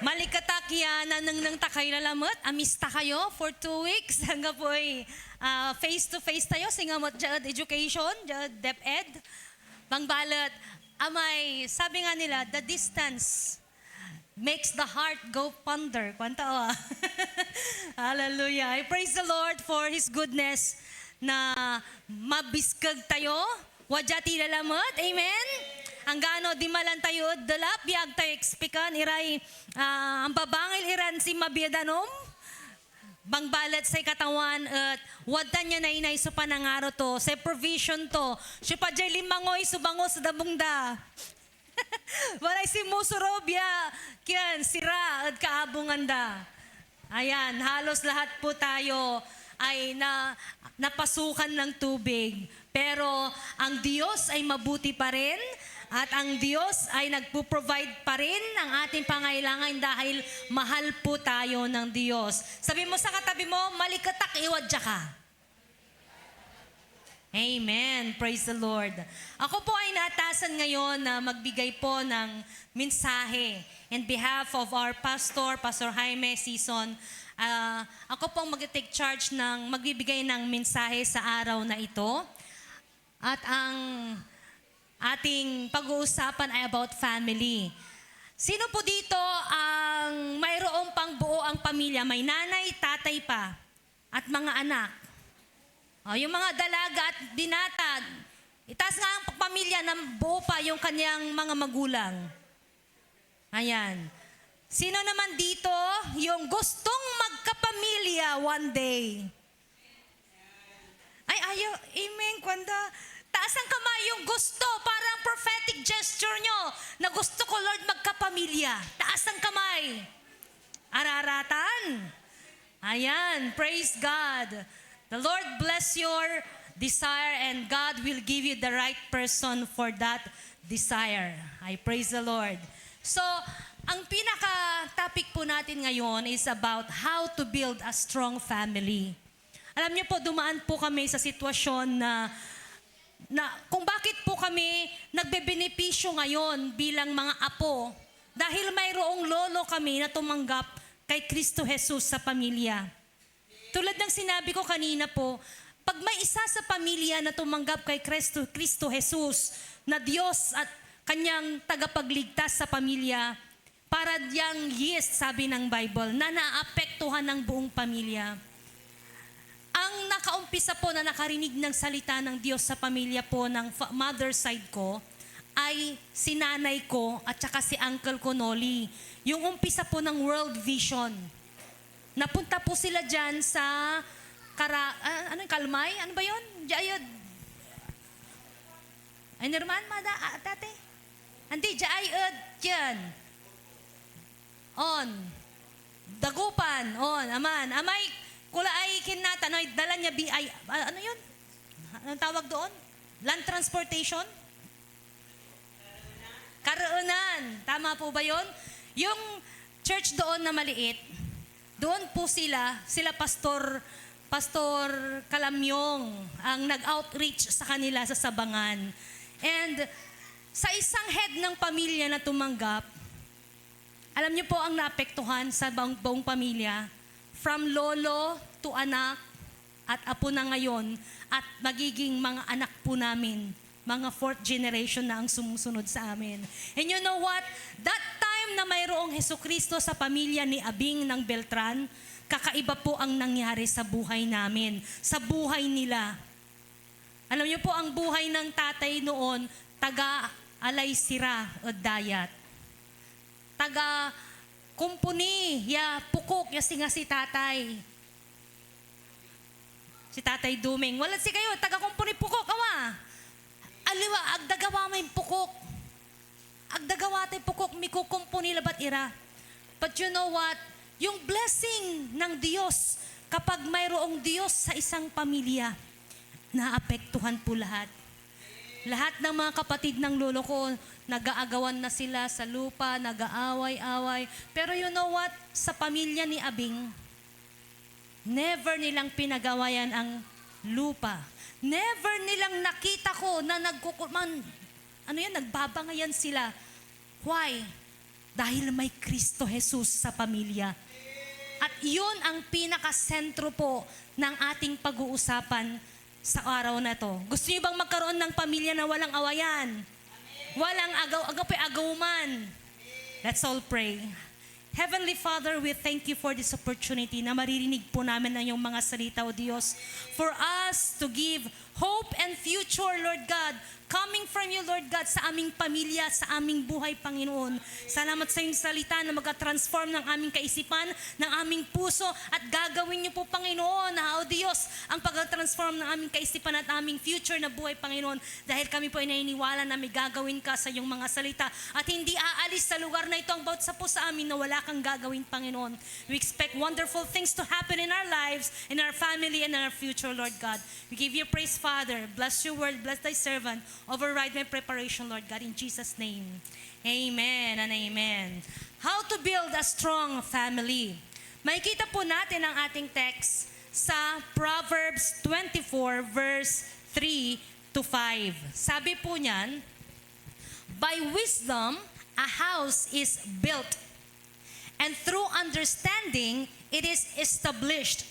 Malikatakya na nang takay lalamot, amista kayo for 2 weeks. Hanggang po ay face-to-face tayo, singamot jad education, jad DepEd. Bangbalat, amay, sabi nga nila, the distance makes the heart go ponder. Kwanta o. Hallelujah. I praise the Lord for His goodness na mabiskag tayo. Wajati lalamot. Amen. Anggano di malan tayo dalap biag tayo ekspikan iray ang babangil iran si mabiadanom bangbalat sa katawan at wadta niya na inay sa panangaro to sa provision to siya pa jay limangoy subango sa dabungda walay si musurobya kiyan sira at kaabunganda. Ayan, halos lahat po tayo ay napasukan ng tubig. Pero ang Diyos ay mabuti pa rin at ang Diyos ay nagpo-provide pa rin ng ating pangailangan dahil mahal po tayo ng Diyos. Sabi mo sa katabi mo, malikatak iwadya ka. Amen. Praise the Lord. Ako po ay naatasan ngayon na magbigay po ng mensahe in behalf of our pastor, Pastor Jaime Sison. Ako pong mag-take charge ng magbibigay ng mensahe sa araw na ito. At ang ating pag-uusapan ay about family. Sino po dito ang mayroong pangbuo ang pamilya? May nanay, tatay pa, at mga anak. Yung mga dalaga at binata, itaas nga ang pamilya ng buo pa yung kanyang mga magulang. Ayan. Sino naman dito yung gustong magkapamilya one day? Ay, ayaw. Amen. Kwanda. Taas ang kamay yung gusto. Parang prophetic gesture nyo na gusto ko, Lord, magkapamilya. Taas ang kamay. Araratan. Ayan. Praise God. The Lord bless your desire and God will give you the right person for that desire. I praise the Lord. So, ang pinaka-topic po natin ngayon is about how to build a strong family. Alam niyo po, dumaan po kami sa sitwasyon na kung bakit po kami nagbebenepisyo ngayon bilang mga apo dahil mayroong lolo kami na tumanggap kay Kristo Jesus sa pamilya. Tulad ng sinabi ko kanina po, pag may isa sa pamilya na tumanggap kay Kristo Jesus na Diyos at kanyang tagapagligtas sa pamilya, para diyang yeast, sabi ng Bible, na naapektuhan ng buong pamilya. Ang nakaumpisa po na nakarinig ng salita ng Diyos sa pamilya po ng mother side ko ay si nanay ko at saka si uncle ko Noli. Yung umpisa po ng World Vision. Napunta po sila dyan sa Kalmay? Ano ba yun? Jayod. Ay, Nerman, tate? Hindi, Jayod. Yan. On. Dagupan. On. Aman. Amay, kula ay kinata. Dala niya BI. Ano yun? Anong tawag doon? Land transportation? Karaunan. Tama po ba yun? Yung church doon na maliit, doon po sila Pastor Kalamyong ang nag-outreach sa kanila sa Sabangan. And sa isang head ng pamilya na tumanggap, alam niyo po ang naapektuhan sa buong pamilya, from lolo to anak at apo na ngayon at magiging mga anak po namin, mga 4th generation na ang sumusunod sa amin. And you know what? That time na mayroong Jesucristo sa pamilya ni Abing ng Beltran, kakaiba po ang nangyari sa buhay namin, sa buhay nila. Alam niyo po, ang buhay ng tatay noon, taga-alay sira o dayat. Taga-kumpuni, pukok, singa si tatay. Si tatay Dumeng. Wala si kayo, taga-kumpuni pukok, awa. Aliwa, agdagawa may pukok. Agdagawa tayo pukok, mikukumpuni labat ira. But you know what? Yung blessing ng Diyos, kapag mayroong Diyos sa isang pamilya, naapektuhan po lahat. Lahat ng mga kapatid ng lolo ko, nag-aagawan na sila sa lupa, nag-aaway-away. Pero you know what? Sa pamilya ni Abing, never nilang pinagawayan ang lupa. Never nilang nakita ko na nagbabangayan sila. Why? Dahil may Kristo Jesus sa pamilya. At yun ang pinakasentro po ng ating pag-uusapan sa araw na to. Gusto niyo bang magkaroon ng pamilya na walang awayan? Walang agaw-agaw-man. Let's all pray. Heavenly Father, we thank you for this opportunity na maririnig po namin ang iyong mga salita, O Diyos, for us to give hope and future, Lord God, coming from you, Lord God, sa aming pamilya, sa aming buhay, Panginoon. Salamat sa iyong salita na mag-transform ng aming kaisipan, ng aming puso, at gagawin niyo po, Panginoon, na, O Diyos, ang pag-transform ng aming kaisipan at aming future na buhay, Panginoon, dahil kami po ay naniniwala na may gagawin ka sa iyong mga salita at hindi aalis sa lugar na ito ang bawat sa po sa amin na wala kang gagawin, Panginoon. We expect wonderful things to happen in our lives, in our family, and in our future, Lord God. We give you praise, Father. Bless your word, bless thy servant. Override my preparation, Lord God, in Jesus' name. Amen and amen. How to build a strong family. Makikita po natin ang ating text sa Proverbs 24 verse 3 to 5. Sabi po niyan, by wisdom, a house is built, and through understanding, it is established.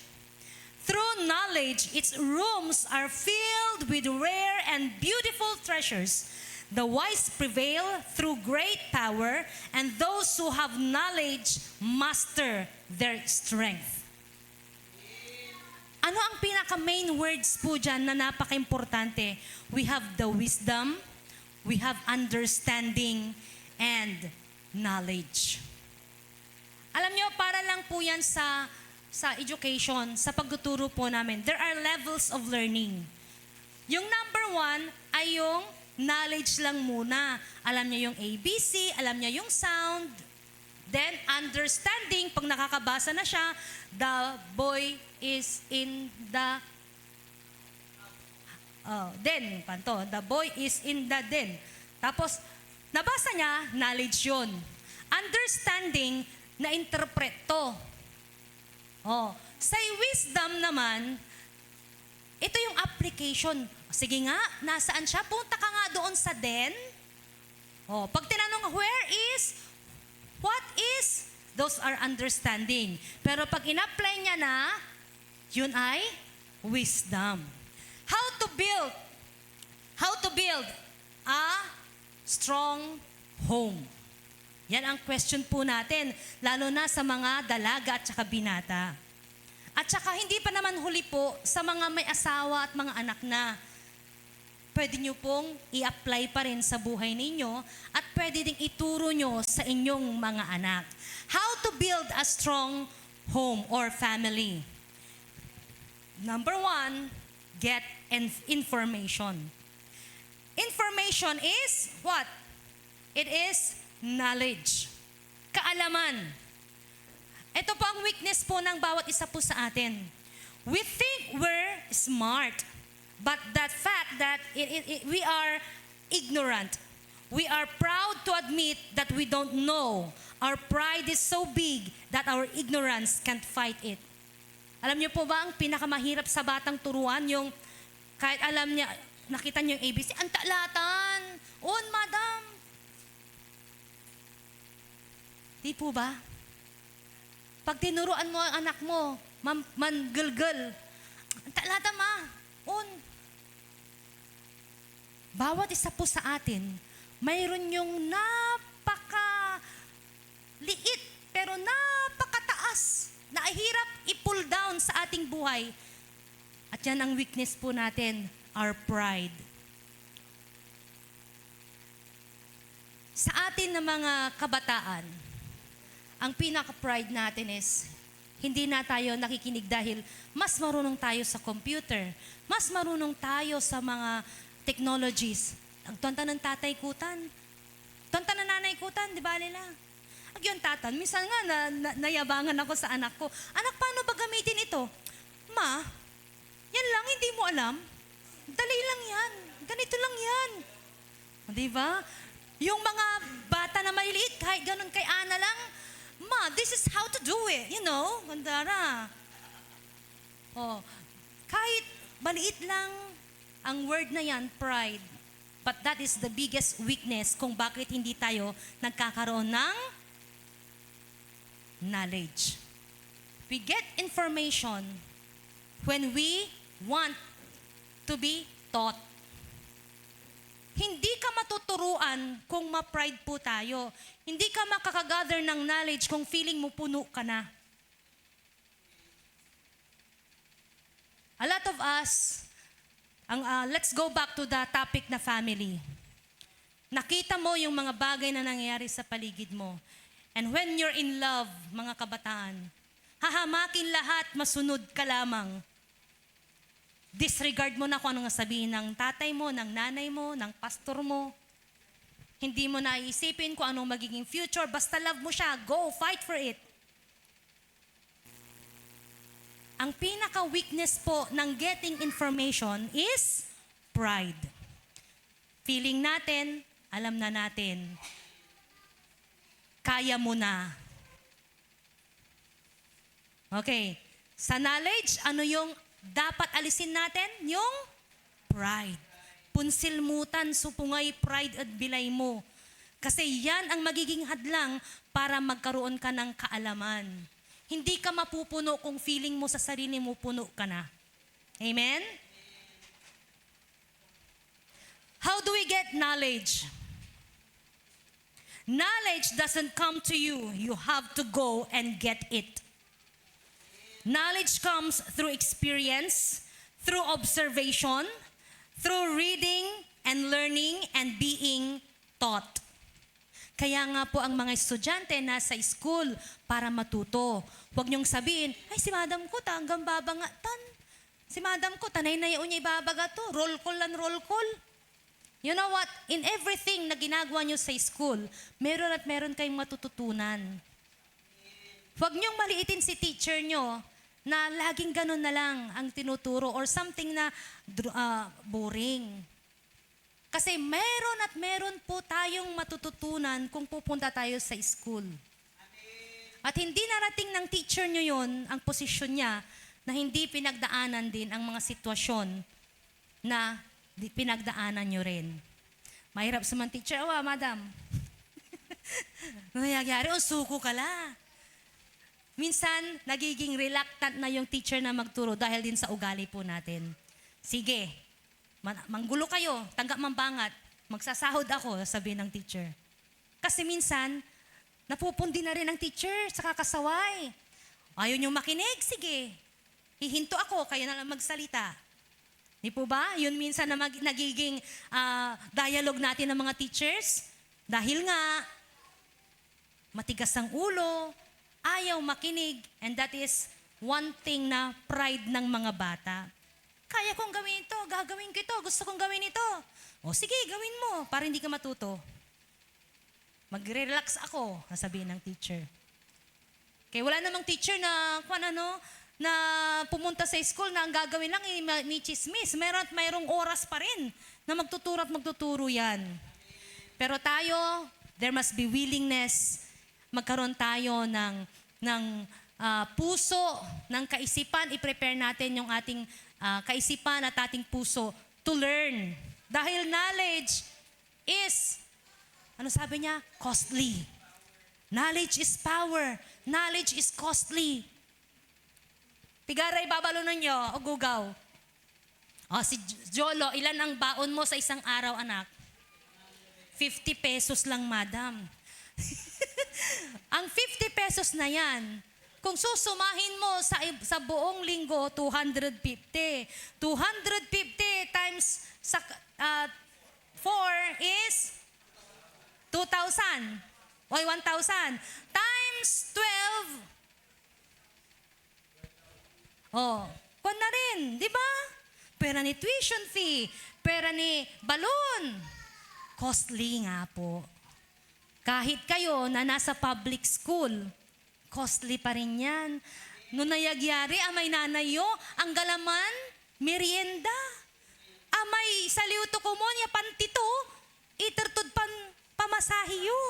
Through knowledge, its rooms are filled with rare and beautiful treasures. The wise prevail through great power, and those who have knowledge master their strength. Ano ang pinaka-main words po dyan na napaka-importante? We have the wisdom, we have understanding, and knowledge. Alam nyo, para lang po yan sa education, sa pagtuturo po namin. There are levels of learning. Yung number 1 ay yung knowledge lang muna. Alam niya yung ABC, alam niya yung sound. Then, understanding, pag nakakabasa na siya, the boy is in the den. Panto, the boy is in the den. Tapos, nabasa niya, knowledge yun. Understanding, na-interpret to. Sa wisdom naman, ito yung application. Sige nga, nasaan siya? Punta ka nga doon sa den. Pag tinanong, where is? What is? Those are understanding. Pero pag in-apply niya na, yun ay wisdom. How to build a strong home. Yan ang question po natin, lalo na sa mga dalaga at saka binata. At saka hindi pa naman huli po sa mga may asawa at mga anak na. Pwede nyo pong i-apply pa rin sa buhay ninyo at pwede ding ituro nyo sa inyong mga anak. How to build a strong home or family. Number 1, get information. Information is what? It is knowledge. Kaalaman. Ito po ang weakness po ng bawat isa po sa atin. We think we're smart, but that fact that we are ignorant. We are proud to admit that we don't know. Our pride is so big that our ignorance can't fight it. Alam niyo po ba ang pinakamahirap sa batang turuan, yung kahit alam niya, nakita niyo yung ABC, ang talatan, madam. Di po ba? Pag tinuruan mo ang anak mo, manggulgul, talata ma, bawat isa po sa atin, mayroon yung liit, pero napakataas, na hirap i-pull down sa ating buhay. At yan ang weakness po natin, our pride. Sa atin na mga kabataan, ang pinaka-pride natin is, hindi na tayo nakikinig dahil mas marunong tayo sa computer, mas marunong tayo sa mga technologies. Ang tonta ng tatay kutan, tonta ng nanay kutan, di ba nila? Ang yun tatan, minsan nga nayabangan ako sa anak ko, anak, paano ba gamitin ito? Ma, yan lang, hindi mo alam? Dali lang yan, ganito lang yan. Di ba? Yung mga bata na maliliit, kahit ganun kay Ana lang, ma, this is how to do it. You know, gandara. Kahit maliit lang ang word na yan, pride. But that is the biggest weakness kung bakit hindi tayo nagkakaroon ng knowledge. We get information when we want to be taught. Hindi ka matuturuan kung ma-pride po tayo. Hindi ka makakagather ng knowledge kung feeling mo puno ka na. A lot of us, let's go back to the topic na family. Nakita mo yung mga bagay na nangyayari sa paligid mo. And when you're in love, mga kabataan, hahamakin lahat, masunod ka lamang. Disregard mo na kung anong sabihin ng tatay mo, ng nanay mo, ng pastor mo. Hindi mo na iisipin kung anong magiging future. Basta love mo siya, go, fight for it. Ang pinaka-weakness po ng getting information is pride. Feeling natin, alam na natin, kaya mo na. Okay, sa knowledge, ano yung dapat alisin natin? Yung pride. Punsilmutan, supungay, pride at bilay mo. Kasi yan ang magiging hadlang para magkaroon ka ng kaalaman. Hindi ka mapupuno kung feeling mo sa sarili mo puno ka na. Amen? How do we get knowledge? Knowledge doesn't come to you. You have to go and get it. Knowledge comes through experience, through observation, through reading and learning and being taught. Kaya nga po ang mga estudyante nasa school para matuto. Huwag niyong sabihin, ay si madam ko hanggang babangatan. Si madam ko tanay na yun niya ibabaga to. Roll call and roll call. You know what? In everything na ginagawa niyo sa school, meron at meron kayong matututunan. Huwag niyong maliitin si teacher niyo na laging ganun na lang ang tinuturo or something na boring. Kasi meron at meron po tayong matututunan kung pupunta tayo sa school. At hindi narating ng teacher nyo yun, ang posisyon niya, na hindi pinagdaanan din ang mga sitwasyon na pinagdaanan nyo rin. Mahirap sa mga teacher, madam. Nangyayari, suko ka la. Minsan, nagiging reluctant na yung teacher na magturo dahil din sa ugali po natin. Sige, manggulo kayo, tanggap mambangat, magsasahod ako, sabihin ng teacher. Kasi minsan, napupundi na rin ang teacher sa kakasaway. Ayaw niyong makinig, sige. Hihinto ako, kaya na lang magsalita. Di po ba? Yun minsan na nagiging dialogue natin ng mga teachers. Dahil nga, matigas ang ulo, ayaw makinig, and that is one thing na pride ng mga bata. Kaya kong gawin ito, gagawin ko ito, gusto kong gawin ito. O sige, gawin mo para hindi ka matuto. Magre-relax ako, sasabihin ng teacher. Kaya wala namang teacher na, na pumunta sa school na ang gagawin lang, may chismis. Mayroong oras pa rin na magtuturo at magtuturo yan. Pero tayo, there must be willingness. Magkaroon tayo ng puso, ng kaisipan. I-prepare natin yung ating kaisipan at ating puso to learn. Dahil knowledge is, ano sabi niya? Costly. Knowledge is power. Knowledge is costly. Tigaray, babalunan niyo o gugaw. Si Jolo, ilan ang baon mo sa isang araw, anak? 50 pesos lang, madam. Ang 50 pesos na yan, kung susumahin mo sa buong linggo, 250. 250 times 4 is 2,000. O 1,000. Times 12. Kung na rin, di ba? Pera ni tuition fee, pera ni balloon. Costly nga po. Kahit kayo na nasa public school, costly pa rin yan. Nung nayagyari, amay nanayo, ang galaman, merienda. Amay saliuto ko mo, niya pantito, iturtod pamasahiyo.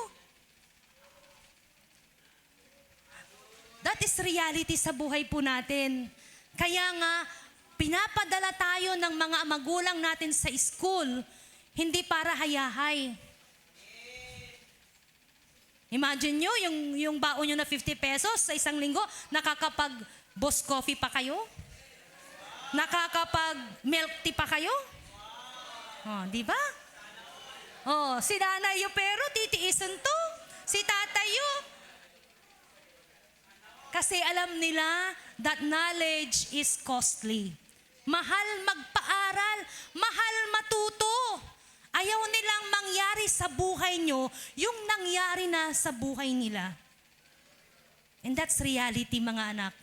That is reality sa buhay po natin. Kaya nga, pinapadala tayo ng mga magulang natin sa school, hindi para hayahay. Imagine nyo, yung baon nyo na 50 pesos sa isang linggo, nakakapag boss coffee pa kayo? Nakakapag milk tea pa kayo? Oh, di ba? Oh, si nanay yung pero titiisin to. Si tatay yung kasi alam nila that knowledge is costly. Mahal magpaaral, mahal matuto. Ayaw nilang mangyari sa buhay nyo yung nangyari na sa buhay nila. And that's reality, mga anak.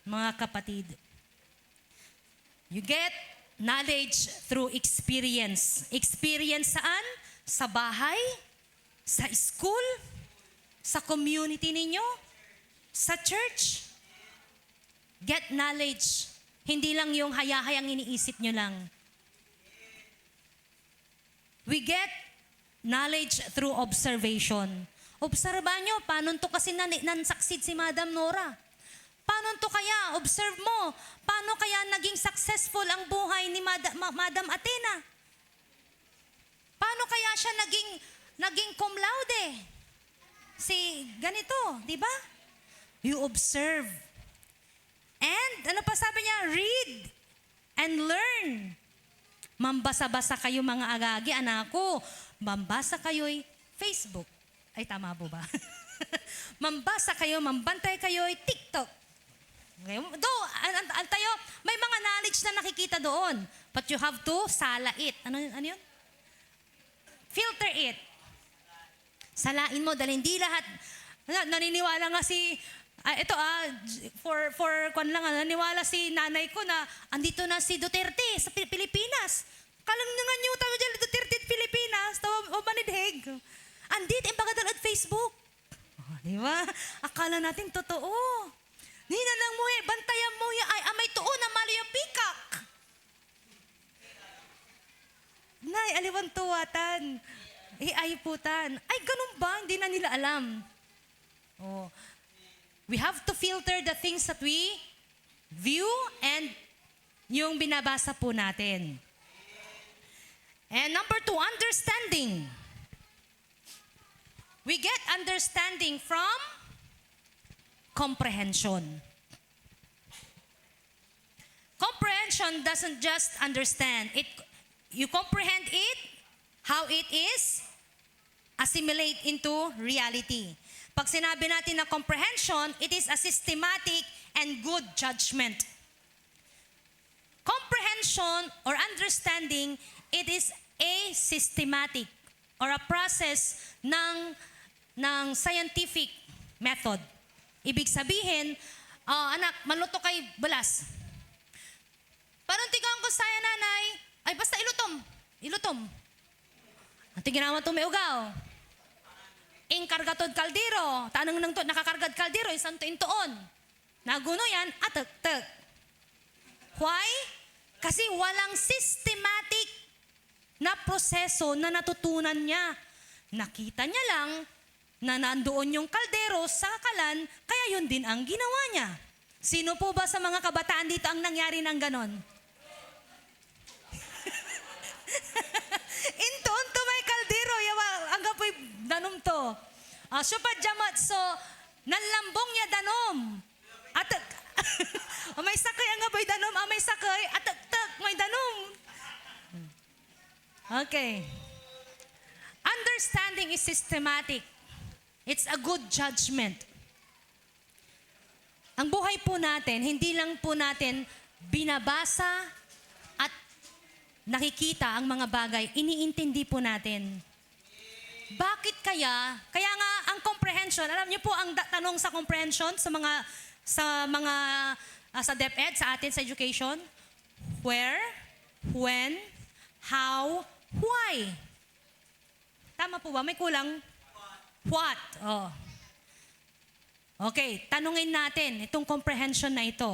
Mga kapatid. You get knowledge through experience. Experience saan? Sa bahay, sa school, sa community ninyo, sa church. Get knowledge. Hindi lang yung haya-hayang iniisip nyo lang. We get knowledge through observation. Obserbahan nyo, paano to kasi nan-succeed si Madam Nora? Paano to kaya? Observe mo. Paano kaya naging successful ang buhay ni Madam Athena? Paano kaya siya naging cum laude? Si ganito, di ba? You observe. And ano pa sabi niya? Read and learn. Mambasa-basa kayo mga agagi, anak ko. Mambasa kayo'y Facebook. Ay, tama po ba? Mambasa kayo, mambantay kayo'y TikTok. Okay? Tayo, may mga knowledge na nakikita doon. But you have to sala it. Ano yun? Filter it. Salain mo dahil hindi lahat. Naniniwala nga naniniwala si nanay ko na andito na si Duterte sa Pilipinas. Kalang nga niyo tayo dyan, Duterte at Pilipinas, tawa o manidhig. Andito, imbagadan at Facebook. Oh, di ba? Akala natin totoo. Nina lang mo bantayan mo ay amay tuon na mali yung pikak. Nay, aliwan tuwatan. Ay putan. Ay, ganun ba? Hindi na nila alam. Oh. We have to filter the things that we view and yung binabasa po natin. And number 2, understanding. We get understanding from comprehension. Comprehension doesn't just understand. You comprehend it, how it is, assimilate into reality. Pag sinabi natin na comprehension, it is a systematic and good judgment. Comprehension or understanding, it is a systematic or a process ng scientific method. Ibig sabihin, anak, maluto kay balas. Parang tigang ko saya nanay, ay basta ilutom. At ginawa itong may ugaw. Inkargatod kaldero. Tanang nang to, nakakargad kaldero, isang tuon. Naguno yan, atek-tek. Why? Kasi walang systematic na proseso na natutunan niya. Nakita niya lang na nandoon yung kaldero sa kalan, kaya yun din ang ginawa niya. Sino po ba sa mga kabataan dito ang nangyari ng ganon? Inton to may kaldero, yawa, ang gapoy danom to. Supad jamat, so, nanlambong niya danom. Atak, may sakay ang gapoy danom, may sakay, atak-tak, may danom. Okay. Understanding is systematic. It's a good judgment. Ang buhay po natin, hindi lang po natin binabasa at nakikita ang mga bagay, iniintindi po natin. Bakit kaya nga ang comprehension, alam niyo po ang tanong sa comprehension sa DepEd, sa atin sa education, where, when, how, why? Tama po ba? May kulang? What? Oh. Okay, tanungin natin itong comprehension na ito.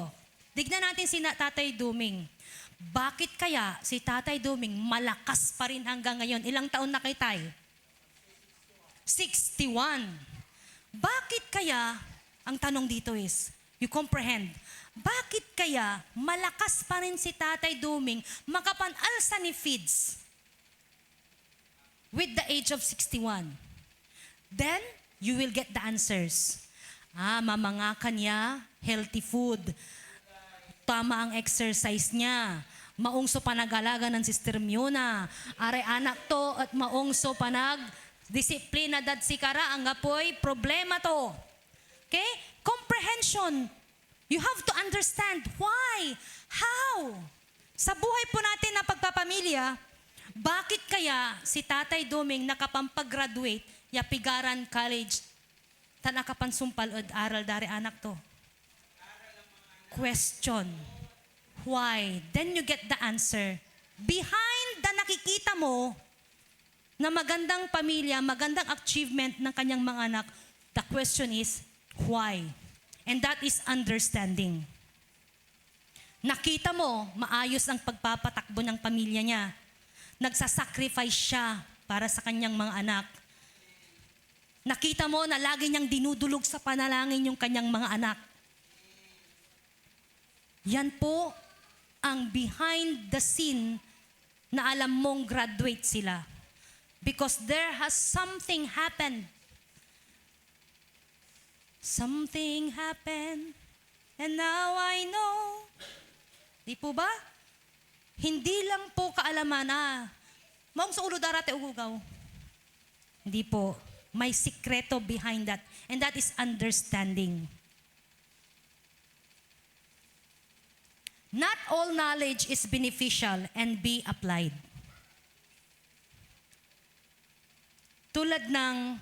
Tignan natin si Tatay Duming. Bakit kaya si Tatay Duming malakas pa rin hanggang ngayon? Ilang taon na kay Tay? 61. Bakit kaya, ang tanong dito is, you comprehend, bakit kaya malakas pa rin si Tatay Duming makapanalsa ni Fids with the age of 61? then you will get the answers. Mamangakan niya, healthy food. Tama ang exercise niya. Maungso panagalaga ng Sister Miona. Aray anak to at maungso panag disiplina dad sikara ang gapoy problema to. Okay? Comprehension. You have to understand why, how. Sa buhay po natin na pagpapamilya, bakit kaya si Tatay Doming nakapampag-graduate ya Pigaran College tanakapansumpal od aral dari anak to? Question. Why? Then you get the answer. Behind the nakikita mo na magandang pamilya, magandang achievement ng kanyang mga anak, the question is, why? And that is understanding. Nakita mo, maayos ang pagpapatakbo ng pamilya niya. Nagsasacrifice siya para sa kanyang mga anak. Nakita mo na lagi niyang dinudulog sa panalangin yung kanyang mga anak. Yan po ang behind the scene na alam mong graduate sila. Because there has something happened. Something happened and now I know. Di po ba? Hindi lang po kaalaman maong sa ulo darate ugugaw. Hindi po. May sikreto behind that. And that is understanding. Not all knowledge is beneficial and be applied. Tulad ng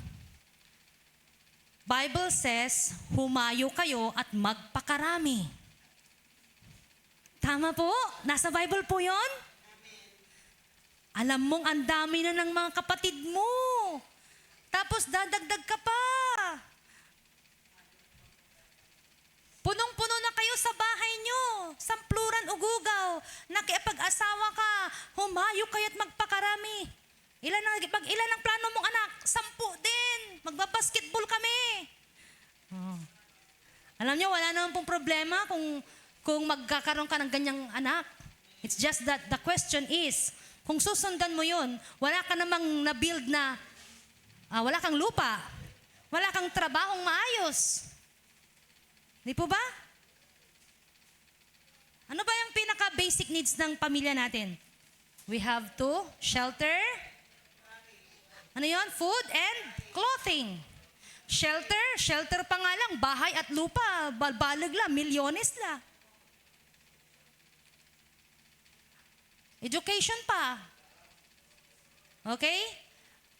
Bible says, humayo kayo at magpakarami. Tama po? Nasa Bible po yon? Alam mong ang dami na ng mga kapatid mo. Tapos dadagdag ka pa. Punong-puno na kayo sa bahay nyo. Sampluran ugugaw. Nakipag-asawa ka. Humayo kayo at magpakarami. Ilan ang plano mong anak? 10 din. Magbabasketball kami. Alam nyo, wala naman pong problema kung magkakaroon ka ng ganyang anak. It's just that the question is, kung susundan mo yun, wala ka namang na-build na, wala kang lupa, wala kang trabahong maayos. Di po ba? Ano ba yung pinaka-basic needs ng pamilya natin? We have to shelter. Ano yun? Food and clothing. Shelter pa nga lang, bahay at lupa, balbalag lang, milyones lang. Education pa. Okay?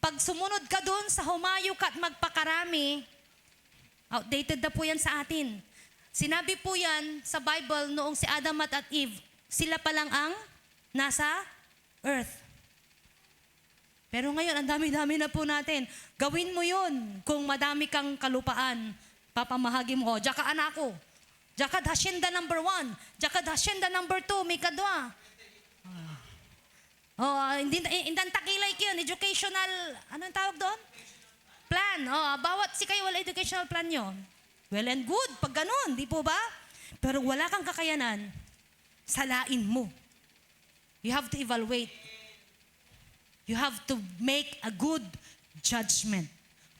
Pag sumunod ka dun sa humayo ka at magpakarami, outdated na po yan sa atin. Sinabi po yan sa Bible noong si Adam at Eve, sila pa lang ang nasa earth. Pero ngayon, ang dami-dami na po natin. Gawin mo yun kung madami kang kalupaan. Papamahagi mo, Diyan ka anak ko. Diyan ka hasyenda number 1. Diyan ka hasyenda number 2. May kadwa. Indan takilay yun. Educational, anong tawag doon? Plan. Bawat si kayo wala educational plan nyo. Well and good, pag ganun, di po ba? Pero wala kang kakayanan, salain mo. You have to evaluate. You have to make a good judgment.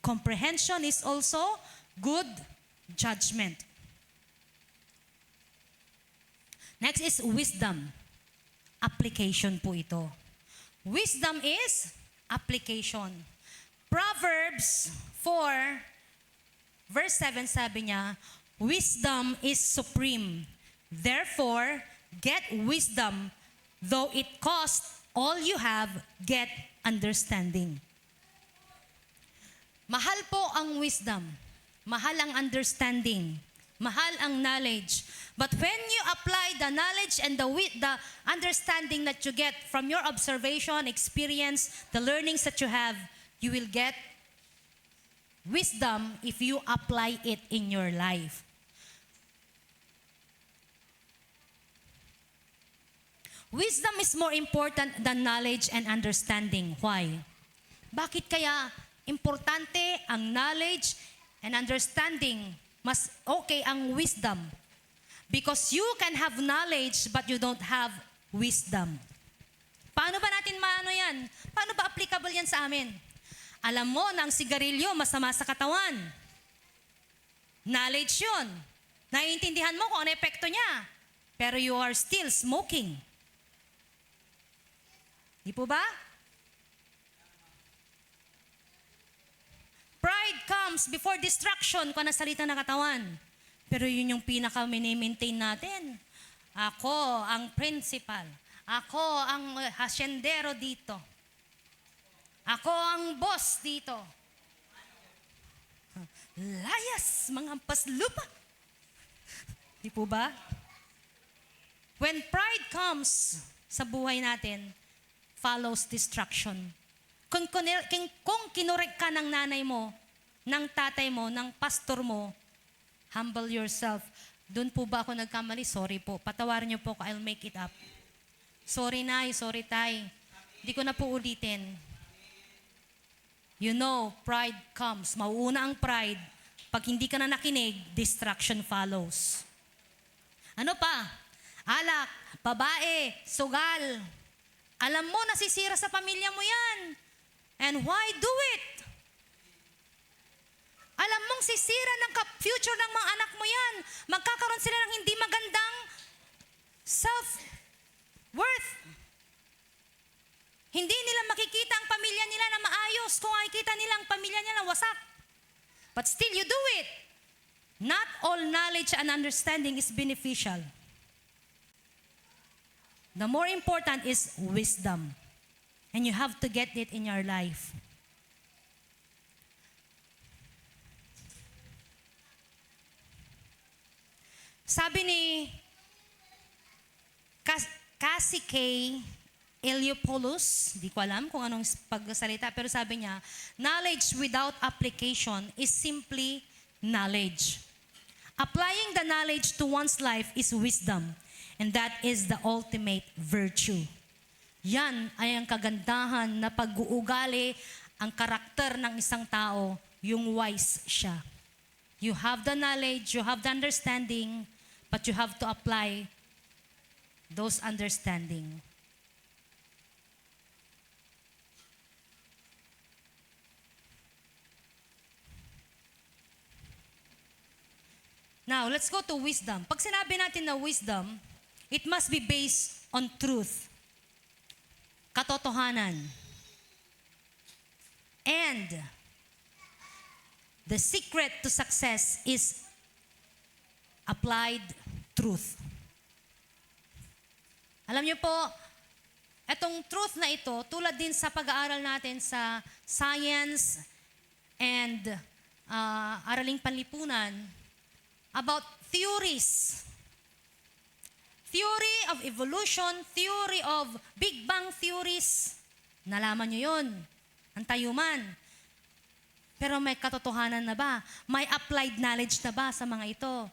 Comprehension is also good judgment. Next is wisdom. Application po ito. Wisdom is application. Proverbs 4, verse 7 sabi niya, wisdom is supreme. Therefore, get wisdom, though it costs all you have, get understanding. Mahal po ang wisdom. Mahal ang understanding. Mahal ang knowledge. But when you apply the knowledge and the understanding that you get from your observation, experience, the learnings that you have, you will get wisdom if you apply it in your life. Wisdom is more important than knowledge and understanding. Why? Bakit kaya importante ang knowledge and understanding? Mas okay ang wisdom. Because you can have knowledge but you don't have wisdom. Paano ba natin maano yan? Paano ba applicable yan sa amin? Alam mo na ang sigarilyo masama sa katawan. Knowledge yun. Naiintindihan mo kung ano epekto niya. Pero you are still smoking. Di po ba? Pride comes before distraction kung ano salita ng katawan. Pero yun yung pinaka-maintain natin. Ako ang principal. Ako ang hasyendero dito. Ako ang boss dito. Layas, mga hampas lupa. Di po ba? When pride comes sa buhay natin, follows destruction. Kung kinurek ka ng nanay mo, ng tatay mo, ng pastor mo, humble yourself. Doon po ba ako nagkamali? Sorry po. Patawarin niyo po ako. I'll make it up. Sorry nay, sorry tay. Hindi ko na po ulitin. You know, pride comes. Mauuna ang pride. Pag hindi ka na nakinig, distraction follows. Ano pa? Alak, babae, sugal. Alam mo, nasisira sa pamilya mo yan. And why do it? Alam mong sisira ng future ng mga anak mo yan. Magkakaroon sila ng hindi magandang self-worth. Hindi nila makikita ang pamilya nila na maayos kung makikita nila ang pamilya nila wasak. But still you do it. Not all knowledge and understanding is beneficial. The more important is wisdom. And you have to get it in your life. Sabi ni Cassie K. Eliopoulos, di ko alam kung anong pagsalita, pero sabi niya, knowledge without application is simply knowledge. Applying the knowledge to one's life is wisdom, and that is the ultimate virtue. Yan ay ang kagandahan na pag-uugali ang karakter ng isang tao, yung wise siya. You have the knowledge, you have the understanding, but you have to apply those understanding. Now, let's go to wisdom. Pag sinabi natin na wisdom, it must be based on truth. Katotohanan. And the secret to success is applied truth. Alam niyo po, etong truth na ito, tulad din sa pag-aaral natin sa science and araling panlipunan, about theories. Theory of evolution, theory of Big Bang theories. Nalaman nyo yun. Ang tayuman. Pero may katotohanan na ba? May applied knowledge na ba sa mga ito?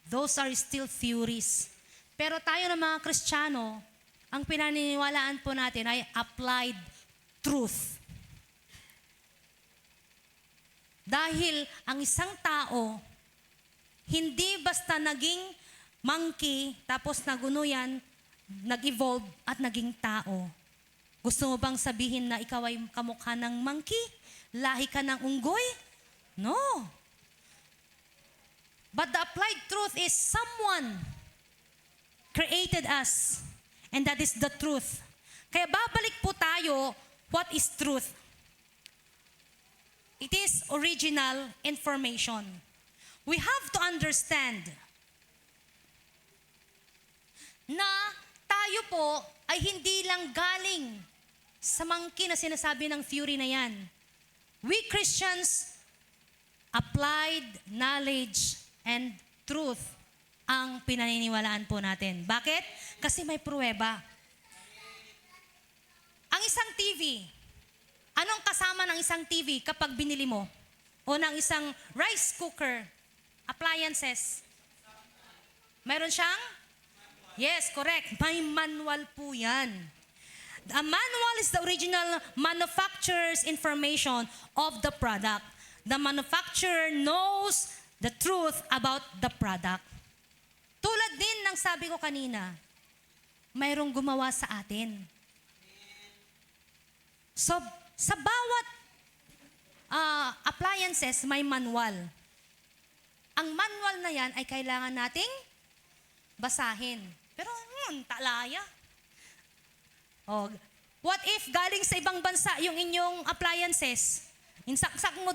Those are still theories. Pero tayo na mga Kristiyano, ang pinaniniwalaan po natin ay applied truth. Dahil ang isang tao, hindi basta naging monkey, tapos nagunuyan, nag-evolve at naging tao. Gusto mo bang sabihin na ikaw ay kamukha ng monkey? Lahi ka ng unggoy? No. But the applied truth is someone created us. And that is the truth. Kaya babalik po tayo, what is truth? It is original information. We have to understand na tayo po ay hindi lang galing sa monkey na sinasabi ng theory na yan. We Christians applied knowledge and truth ang pinaniniwalaan po natin. Bakit? Kasi may pruweba. Ang isang TV, anong kasama ng isang TV kapag binili mo? O ng isang rice cooker, appliances? Meron siyang? Yes, correct. May manual po yan. A manual is the original manufacturer's information of the product. The manufacturer knows the truth about the product. Tulad din ng sabi ko kanina, mayroong gumawa sa atin. So, sa bawat appliances, may manual. Ang manual na yan ay kailangan nating basahin. Pero, talaya. Oh, what if galing sa ibang bansa yung inyong appliances? Insaksak mo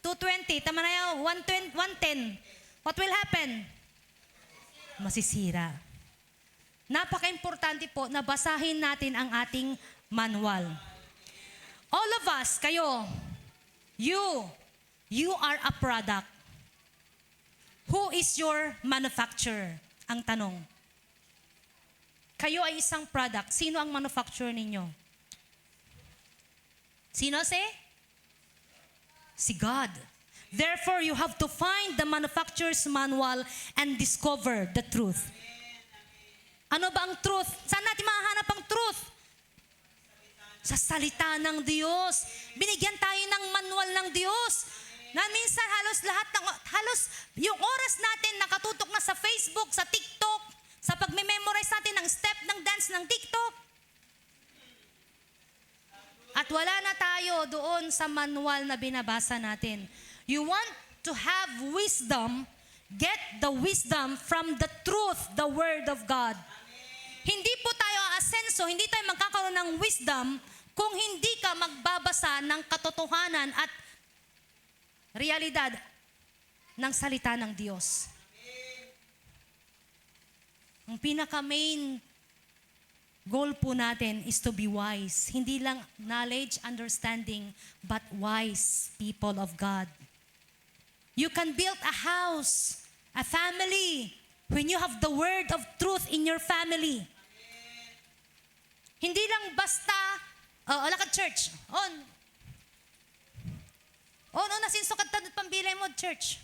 220, tama na yan, 110. What will happen? Masisira. Napaka-importante po na basahin natin ang ating manual. All of us, kayo, you are a product. Who is your manufacturer? Ang tanong. Kayo ay isang product. Sino ang manufacturer ninyo? Sino si God. Therefore, you have to find the manufacturer's manual and discover the truth. Ano ba ang truth? Saan natin mahahanap ang truth? Sa salita ng Diyos. Binigyan tayo ng manual ng Diyos. Na minsan halos yung oras natin nakatutok na sa Facebook, sa TikTok, sa pagme-memorize natin ng step ng dance ng TikTok. At wala na tayo doon sa manual na binabasa natin. You want to have wisdom, get the wisdom from the truth, the Word of God. Hindi po tayo aasenso, hindi tayo magkakaroon ng wisdom kung hindi ka magbabasa ng katotohanan at realidad ng salita ng Diyos. Ang pinaka-main goal po natin is to be wise. Hindi lang knowledge, understanding, but wise people of God. You can build a house, a family, when you have the word of truth in your family. Hindi lang basta, lakad church. Nasinso ka tanot pambilay mo, church.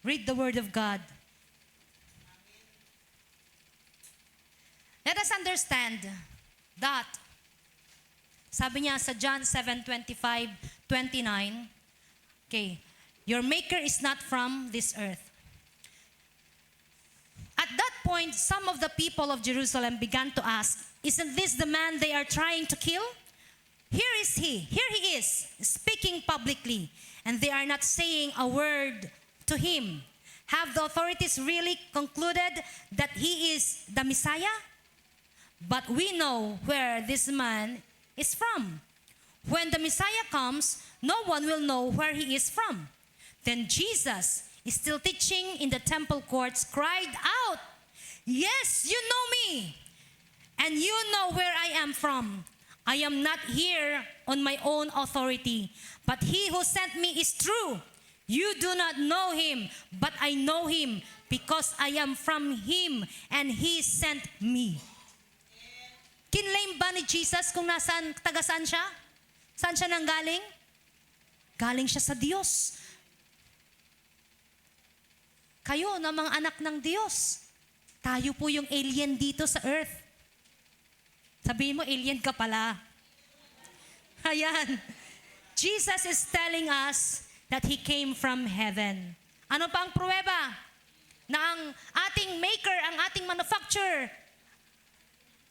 Read the word of God. Let us understand that, sabi niya sa John 7:25-29, okay, your maker is not from this earth. At that point, some of the people of Jerusalem began to ask, isn't this the man they are trying to kill? Here he is, speaking publicly, and they are not saying a word to him. Have the authorities really concluded that he is the Messiah? But we know where this man is from. When the Messiah comes, no one will know where he is from. Then Jesus, still teaching in the temple courts, cried out, yes, you know me, and you know where I am from. I am not here on my own authority, but he who sent me is true. You do not know him, but I know him, because I am from him, and he sent me. Kinlaim ba ni Jesus kung taga-saan siya? Saan siya nanggaling? Galing siya sa Diyos. Kayo na mga anak ng Diyos. Tayo po yung alien dito sa earth. Sabihin mo, alien ka pala. Ayan. Jesus is telling us that He came from heaven. Ano pa ang pruweba? Na ang ating maker, ang ating manufacturer,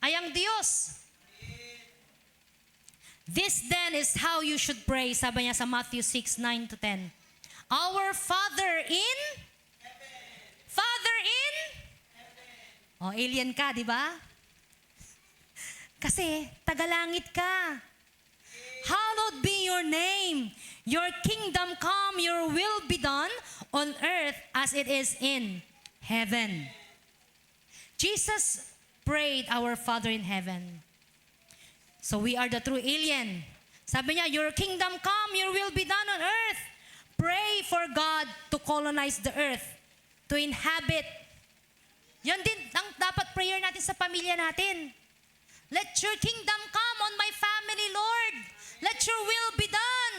ay ang Diyos. This then is how you should pray. Sabi niya sa Matthew 6:9-10. Our Father in heaven. Father in heaven. Alien ka, di ba? Kasi tagalangit ka. Hallowed be your name. Your kingdom come, your will be done on earth as it is in heaven. Jesus prayed, our Father in heaven. So we are the true alien. Sabi niya, your kingdom come, your will be done on earth. Pray for God to colonize the earth, to inhabit. Yan din ang dapat prayer natin sa pamilya natin. Let your kingdom come on my family, Lord. Let your will be done.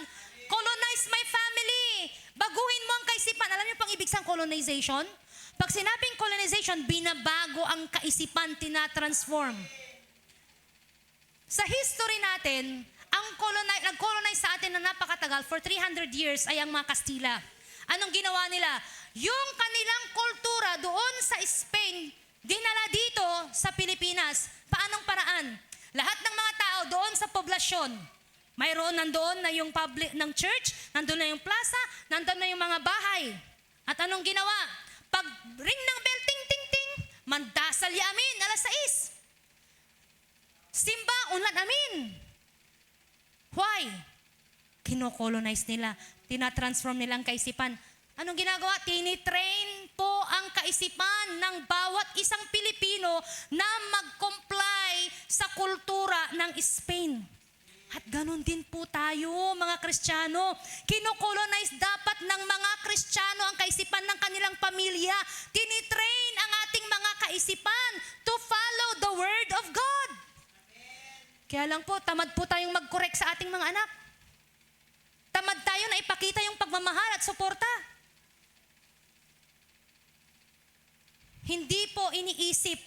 Colonize my family. Baguhin mo ang kaisipan. Alam niyo pang ibig sa colonization? Pag sinabing colonization, binabago ang kaisipan, tinatransform. Sa history natin, ang nag-colonize sa atin na napakatagal, for 300 years, ay ang mga Kastila. Anong ginawa nila? Yung kanilang kultura doon sa Spain, dinala dito sa Pilipinas. Paanong paraan? Lahat ng mga tao doon sa poblasyon, Mayroon nandoon na yung public ng church, nandoon na yung plaza, nandoon na yung mga bahay. At anong ginawa? Pag ring ng bell, ting, ting, ting, mandasal yamin, alas 6. Simba, unlad amin. Why? Kino-colonize nila. Tinatransform nila ang kaisipan. Anong ginagawa? Tinitrain po ang kaisipan ng bawat isang Pilipino na mag-comply sa kultura ng Spain. At ganun din po tayo, mga Kristiyano. Kino-colonize dapat ng mga Kristiyano ang kaisipan ng kanilang pamilya. Tinitrain ang ating mga kaisipan to follow the Word of God. Kaya lang po, tamad po tayong mag-correct sa ating mga anak. Tamad tayo na ipakita yung pagmamahal at suporta. Hindi po iniisip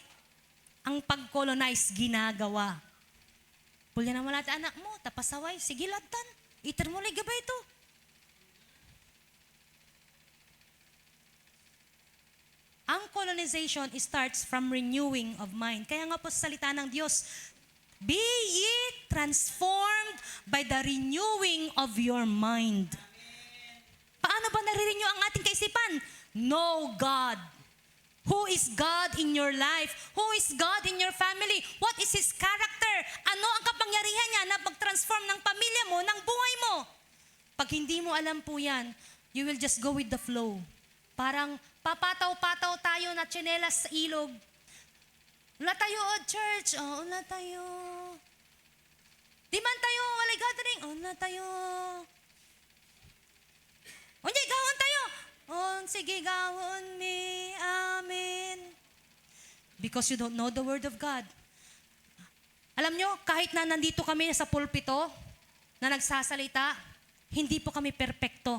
ang pag-colonize ginagawa. Pulya na wala ta anak mo, tapasaway, sige latan. Iter mo lang gabay ito. Ang colonization starts from renewing of mind. Kaya nga po sa salita ng Diyos, be ye transformed by the renewing of your mind. Paano ba nare-renew ang ating kaisipan? Know God. Who is God in your life? Who is God in your family? What is His character? Ano ang kapangyarihan niya na mag-transform ng pamilya mo, ng buhay mo? Pag hindi mo alam po yan, you will just go with the flow. Parang papataw-pataw tayo na tsinelas sa ilog. Wala tayo, church. Wala tayo. Di man tayo, walay gathering. Wala tayo. Unya, gawon tayo. Sige, gawon mi. Amen. Because you don't know the Word of God. Alam nyo, kahit na nandito kami sa pulpito, na nagsasalita, hindi po kami perpekto.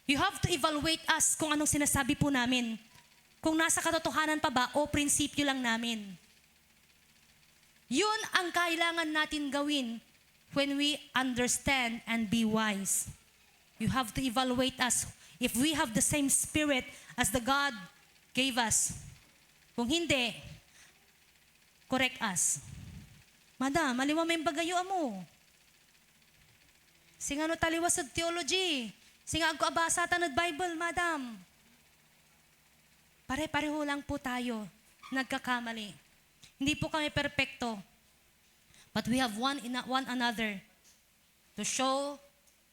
You have to evaluate us kung anong sinasabi po namin. Kung nasa katotohanan pa ba o prinsipyo lang namin. Yun ang kailangan natin gawin when we understand and be wise. You have to evaluate us if we have the same spirit as the God gave us. Kung hindi, correct us. Madam, aliwa may bagayo mo. Singano taliwas sa theology. Singa ako abasa tanod Bible, madam. Pare-pareho lang po tayo. Nagkakamali. Hindi po kami perpekto. But we have one another to show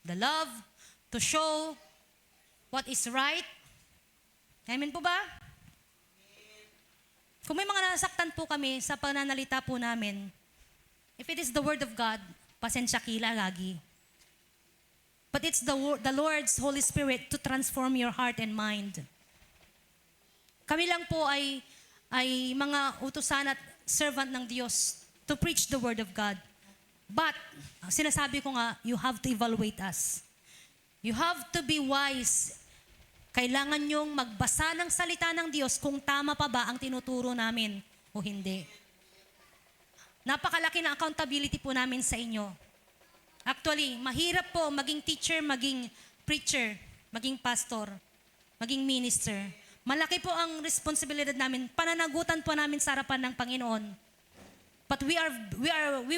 the love, to show what is right. Amen po ba? Kung may mga nasaktan po kami sa pananalita po namin, if it is the Word of God, pasensya kila lagi. But it's the Lord's Holy Spirit to transform your heart and mind. Kami lang po ay mga utusan at servant ng Diyos to preach the Word of God. But, sinasabi ko nga, you have to evaluate us. You have to be wise. Kailangan nyong magbasa ng salita ng Diyos kung tama pa ba ang tinuturo namin o hindi. Napakalaki na accountability po namin sa inyo. Actually, mahirap po maging teacher, maging preacher, maging pastor, maging minister. Malaki po ang responsibilidad namin. Pananagutan po namin sa harapan ng Panginoon. But we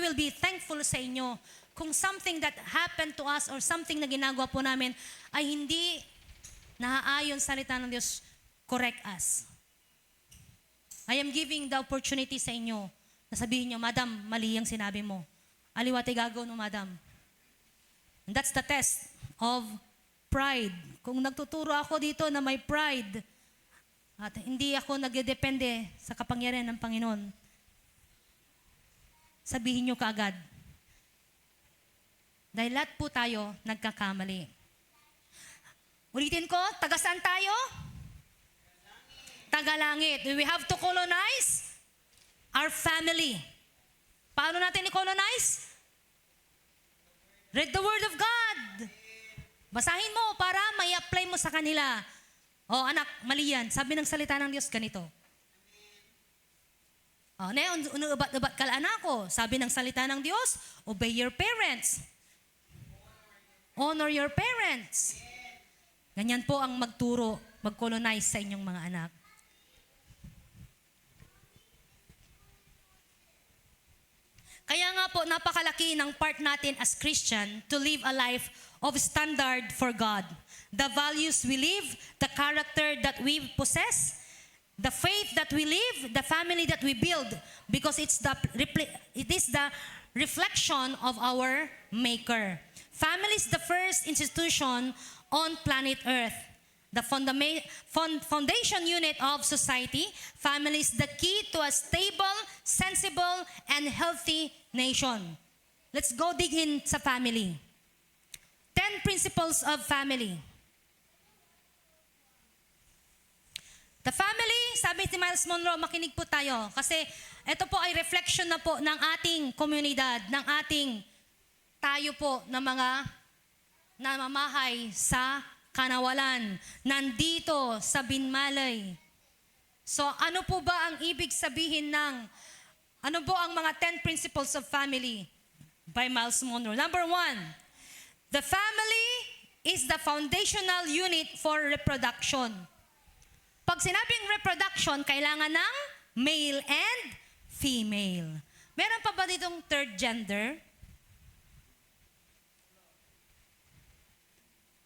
will be thankful sa inyo kung something that happened to us or something na ginagawa po namin ay hindi naaayon sa salita ng Diyos, correct us. I am giving the opportunity sa inyo na sabihin nyo, Madam, mali ang sinabi mo. Aliwate gagaw no, Madam. And that's the test of pride. Kung nagtuturo ako dito na may pride at hindi ako nagdedepende sa kapangyarihan ng Panginoon, sabihin nyo kaagad. Dahil lahat po tayo nagkakamali. Ulitin ko, taga saan tayo? Tagalangit. We have to colonize our family. Paano natin i-colonize? Read the Word of God. Basahin mo para may apply mo sa kanila. Anak, mali yan. Sabi ng salita ng Diyos ganito. Unubat-ubat ka anak ko. Sabi ng salita ng Diyos, obey your parents. Honor your parents. Ganyan po ang magturo, mag-colonize sa inyong mga anak. Kaya nga po, napakalaki ng part natin as Christian to live a life of standard for God. The values we live, the character that we possess, the faith that we live, the family that we build, because it is the reflection of our Maker. Family is the first institution on planet Earth. The foundation unit of society. Family is the key to a stable, sensible, and healthy nation. Let's go dig in sa family. 10 principles of family. The family, sabi ni Miles Monroe, makinig po tayo. Kasi ito po ay reflection na po ng ating komunidad, ng ating tayo po na mga namamahay sa kanawalan, nandito sa Binmalay. So ano po ba ang ibig sabihin ano po ang mga 10 principles of family by Miles Monroe? Number 1, the family is the foundational unit for reproduction. Pag sinabing reproduction, kailangan ng male and female. Meron pa ba ditong third gender?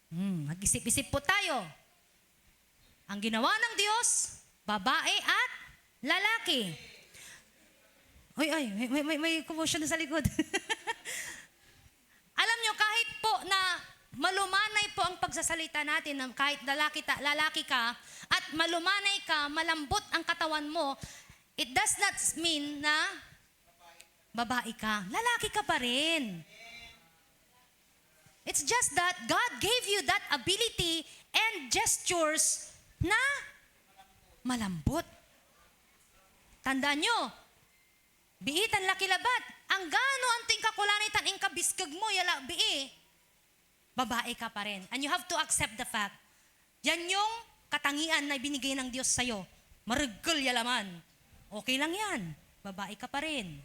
Mag-isip-isip po tayo. Ang ginawa ng Diyos, babae at lalaki. May commotion sa likod. Alam nyo, kahit po na malumanay po ang pagsasalita natin, kahit lalaki ka, at malumanay ka, malambot ang katawan mo, it does not mean na babae ka. Lalaki ka pa rin. It's just that God gave you that ability and gestures na malambot. Tandaan nyo, biitan laki labat. Ang gano anting kakulanitan ing kabiskag mo, yala bii, babae ka pa rin. And you have to accept the fact. Yan yung katangian na binigay ng Diyos sa'yo. Marigol yalaman. Okay lang yan. Babae ka pa rin.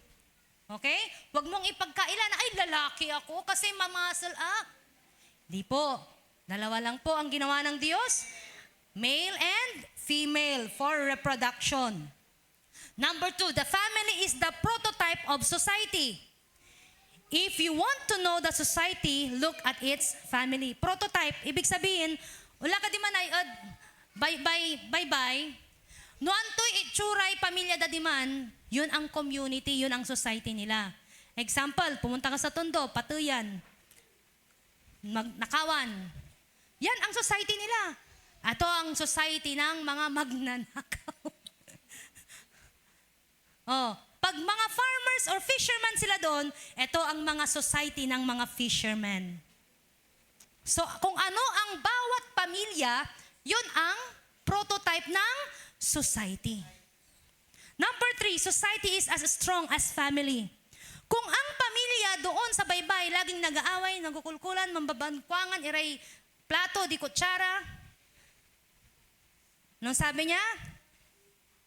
Okay? Huwag mong ipagkaila na, ay, lalaki ako kasi mamuscle up. Di po. Dalawa lang po ang ginawa ng Diyos. Male and female for reproduction. Number 2, the family is the prototype of society. If you want to know the society, look at its family. Prototype, ibig sabihin, wala ka di man ay, bye-bye. No antoy itsuray pamilya dadiman, yun ang community, yun ang society nila. Example, pumunta ka sa Tondo, Patuyan, Nakawan. Yan ang society nila. Ito ang society ng mga magnanakaw. Pag mga farmers or fishermen sila doon, ito ang mga society ng mga fishermen. So kung ano ang bawat pamilya, yun ang prototype ng society. Number 3, society is as strong as family. Kung ang pamilya doon sa baybay, laging nag-aaway, nagkukulkulan, mambabangkwangan, iray plato, di kutsara. Nung sabi niya,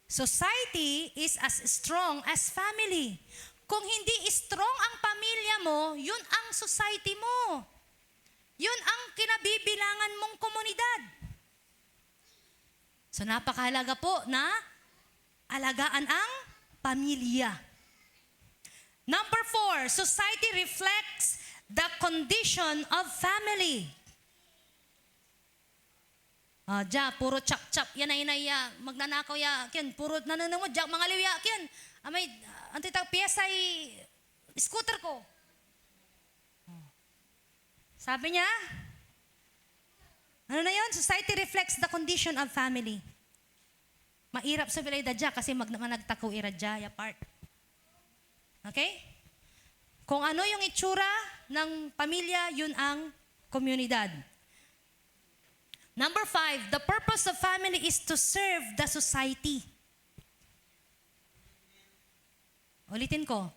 society is as strong as family. Kung hindi strong ang pamilya mo, yun ang society mo. Yun ang kinabibilangan mong komunidad. So napakahalaga po na alagaan ang pamilya. Number 4, society reflects the condition of family. Puro chap-chap, yan ay magnanakaw ya, kyan, puro nananamod, mga liwya, kyan, may, antitag, piyesa ay scooter ko. Sabi niya, ano na yun? Society reflects the condition of family. Mairap sa bilay dadya kasi managtakaw iradya, ya part. Okay? Kung ano yung itsura ng pamilya, yun ang komunidad. Number 5, the purpose of family is to serve the society. Ulitin ko.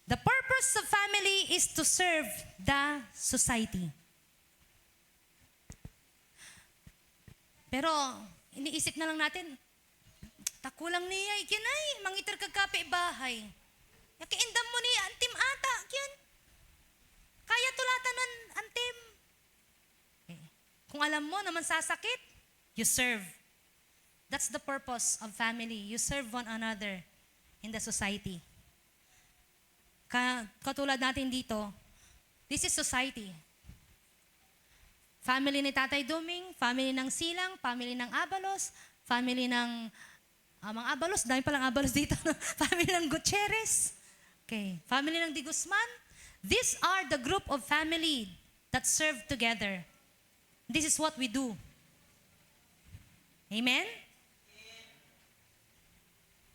The purpose of family is to serve the society. Pero, iniisip na lang natin, takulang niya, ikinay, mangitar kagkape bahay. Yakiindam mo ni antim ata, kyan. Kaya tulatan nun, antim. Kung alam mo naman sasakit, you serve. That's the purpose of family. You serve one another in the society. Katulad natin dito, this is society. Family ni Tatay Duming, family ng Silang, family ng Abalos, family ng mga Abalos, dami palang Abalos dito. Family ng Gutierrez, okay, family ng Di Guzman. These are the group of family that serve together. This is what we do. Amen?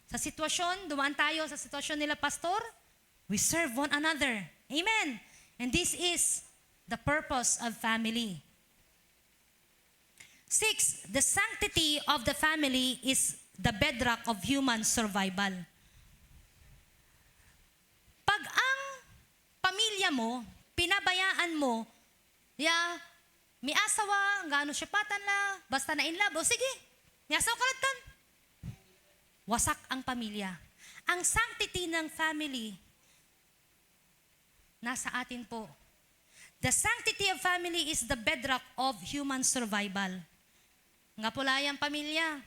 Sa sitwasyon, dumaan tayo sa sitwasyon nila, pastor, we serve one another. Amen? And this is the purpose of family. 6, the sanctity of the family is the bedrock of human survival. Pag ang pamilya mo, pinabayaan mo, may asawa, gaano siya patan la, basta na in love, o sige, may asawa ka lang. Wasak ang pamilya. Ang sanctity ng family, nasa atin po. The sanctity of family is the bedrock of human survival. Nga pula yung pamilya.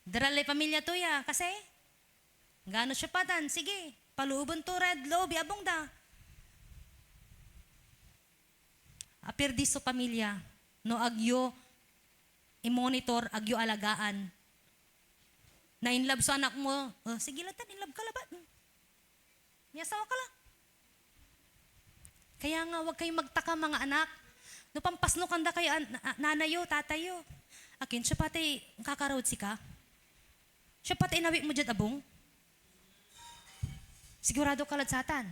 Daralay pamilya to ya. Kasi, gaano siya patan, sige, paluubon to red, lobby, abong da. Apir di so pamilya, no agyo i-monitor, agyo alagaan. Na in love sa anak mo, sige latan, in love ka laban. May asawa ka lang. Kaya nga, huwag kayong magtaka mga anak. No pampasno kanda kayo, nanayo, tatayo. Akin, siya pati kakarawad si ka. Siya pati inawit mo dyan abong. Sigurado ka ladsatan.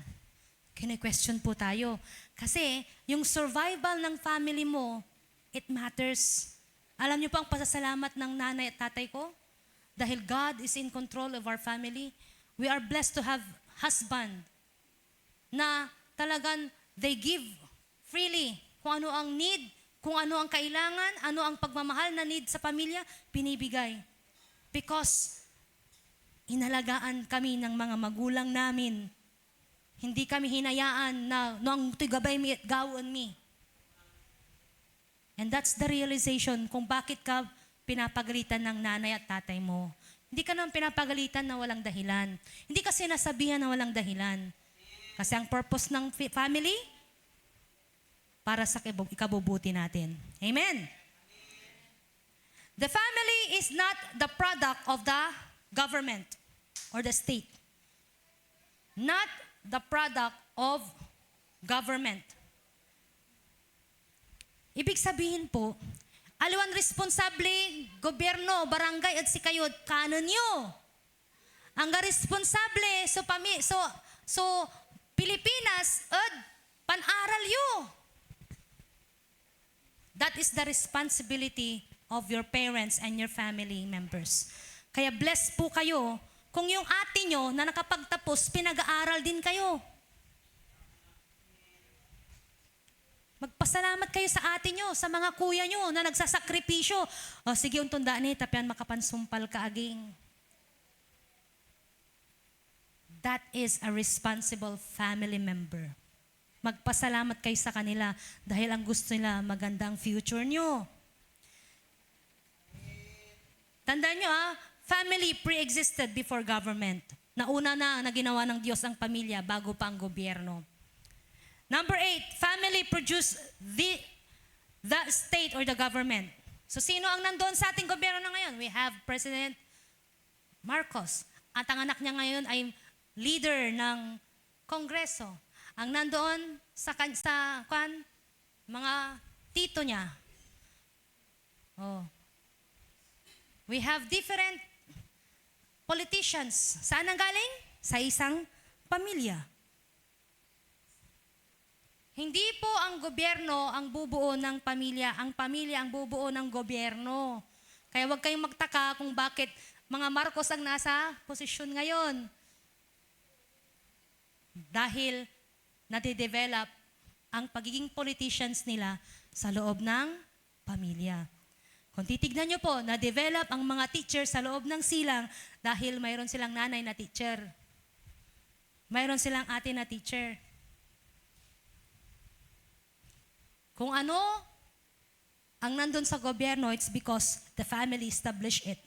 Kine-question po tayo. Kasi, yung survival ng family mo, it matters. Alam niyo po ang pasasalamat ng nanay at tatay ko? Dahil God is in control of our family. We are blessed to have husband na talagang they give freely. Kung ano ang need, kung ano ang kailangan, ano ang pagmamahal na need sa pamilya, pinibigay. Because inalagaan kami ng mga magulang namin. Hindi kami hinayaan na noong tigabay mi at gawon mi. And that's the realization kung bakit ka pinapagalitan ng nanay at tatay mo. Hindi ka naman pinapagalitan na walang dahilan. Hindi ka sinasabihan na walang dahilan. Kasi ang purpose ng family, para sa ikabubuti natin. Amen? The family is not the product of the government or the state. Not the product of government. Ibig sabihin po, aliwan responsable, gobyerno, barangay at sikayod, kanon nyo. Ang responsable so Pilipinas at pan-aral yo. That is the responsibility of your parents and your family members. Kaya blessed po kayo kung yung ate nyo na nakapagtapos, pinag-aaral din kayo. Magpasalamat kayo sa ate nyo, sa mga kuya nyo na nagsasakripisyo. O sige, untunda ni, tapian makapansumpal ka aging. That is a responsible family member. Magpasalamat kayo sa kanila dahil ang gusto nila magandang future nyo. Tandaan nyo family pre-existed before government. Nauna na ginawa ng Diyos ang pamilya bago pa ang gobyerno. Number 8, family produce the state or the government. So sino ang nandoon sa ating gobyerno na ngayon? We have President Marcos. At ang anak niya ngayon ay leader ng Kongreso. Ang nandoon sa mga tito niya. We have different politicians. Saan ang galing? Sa isang pamilya. Hindi po ang gobyerno ang bubuo ng pamilya. Ang pamilya ang bubuo ng gobyerno. Kaya huwag kayong magtaka kung bakit mga Marcos ang nasa posisyon ngayon. Dahil nade-develop ang pagiging politicians nila sa loob ng pamilya. Kung titignan nyo po, na-develop ang mga teacher sa loob ng silang dahil mayroon silang nanay na teacher. Mayroon silang ate na teacher. Kung ano ang nandun sa gobyerno, it's because the family established it.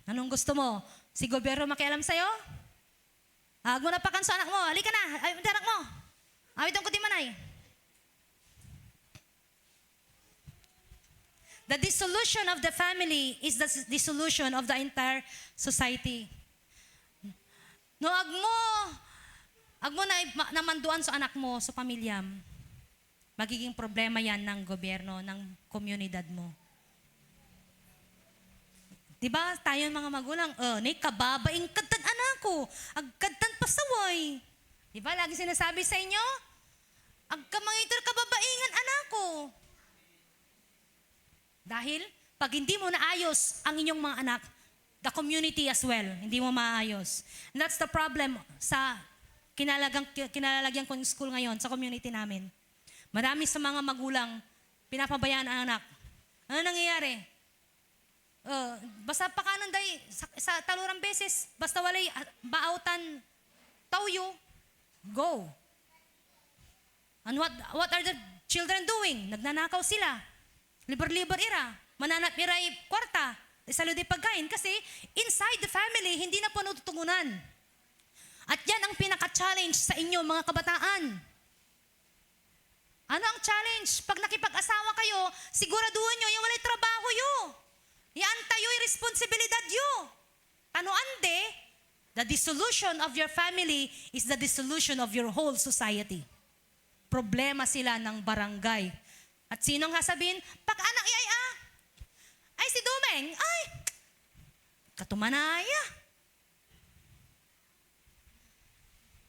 Anong gusto mo? Si gobyerno makialam sa'yo? Huwag mo na pakan sa anak mo. Halika na. Ay, anak mo. Awit ang kuti manay. The dissolution of the family is the dissolution of the entire society. No, ag mo na namanduan sa anak mo, sa pamilyam, magiging problema yan ng gobyerno, ng komunidad mo. Diba, tayo mga magulang, nay kababaing kadtad anak ko, agkadtan pasaway. Diba, lagi sinasabi sa inyo, agkamangitor kababaingan anak ko. Dahil, pag hindi mo naayos ang inyong mga anak, the community as well, hindi mo maayos. And that's the problem sa kinalalagyan kong school ngayon, sa community namin. Marami sa mga magulang, pinapabayaan ang anak. Ano nangyayari? Basta pakanan day, sa talurang beses, basta walay baautan, tawyo, go. And what are the children doing? Nagnanakaw sila. Liber-liber ira. Mananap iray kwarta. Isalo di pagkain. Kasi inside the family, hindi na po natutugunan. At yan ang pinaka-challenge sa inyo mga kabataan. Ano ang challenge? Pag nakipag-asawa kayo, siguraduhan nyo, yung walay trabaho yo. Yan tayo'y responsibilidad yo. Ano ande? The dissolution of your family is the dissolution of your whole society. Problema sila ng barangay. At sinong sasabihin, pag-anak ay si Dumeng, ay, katumanaya.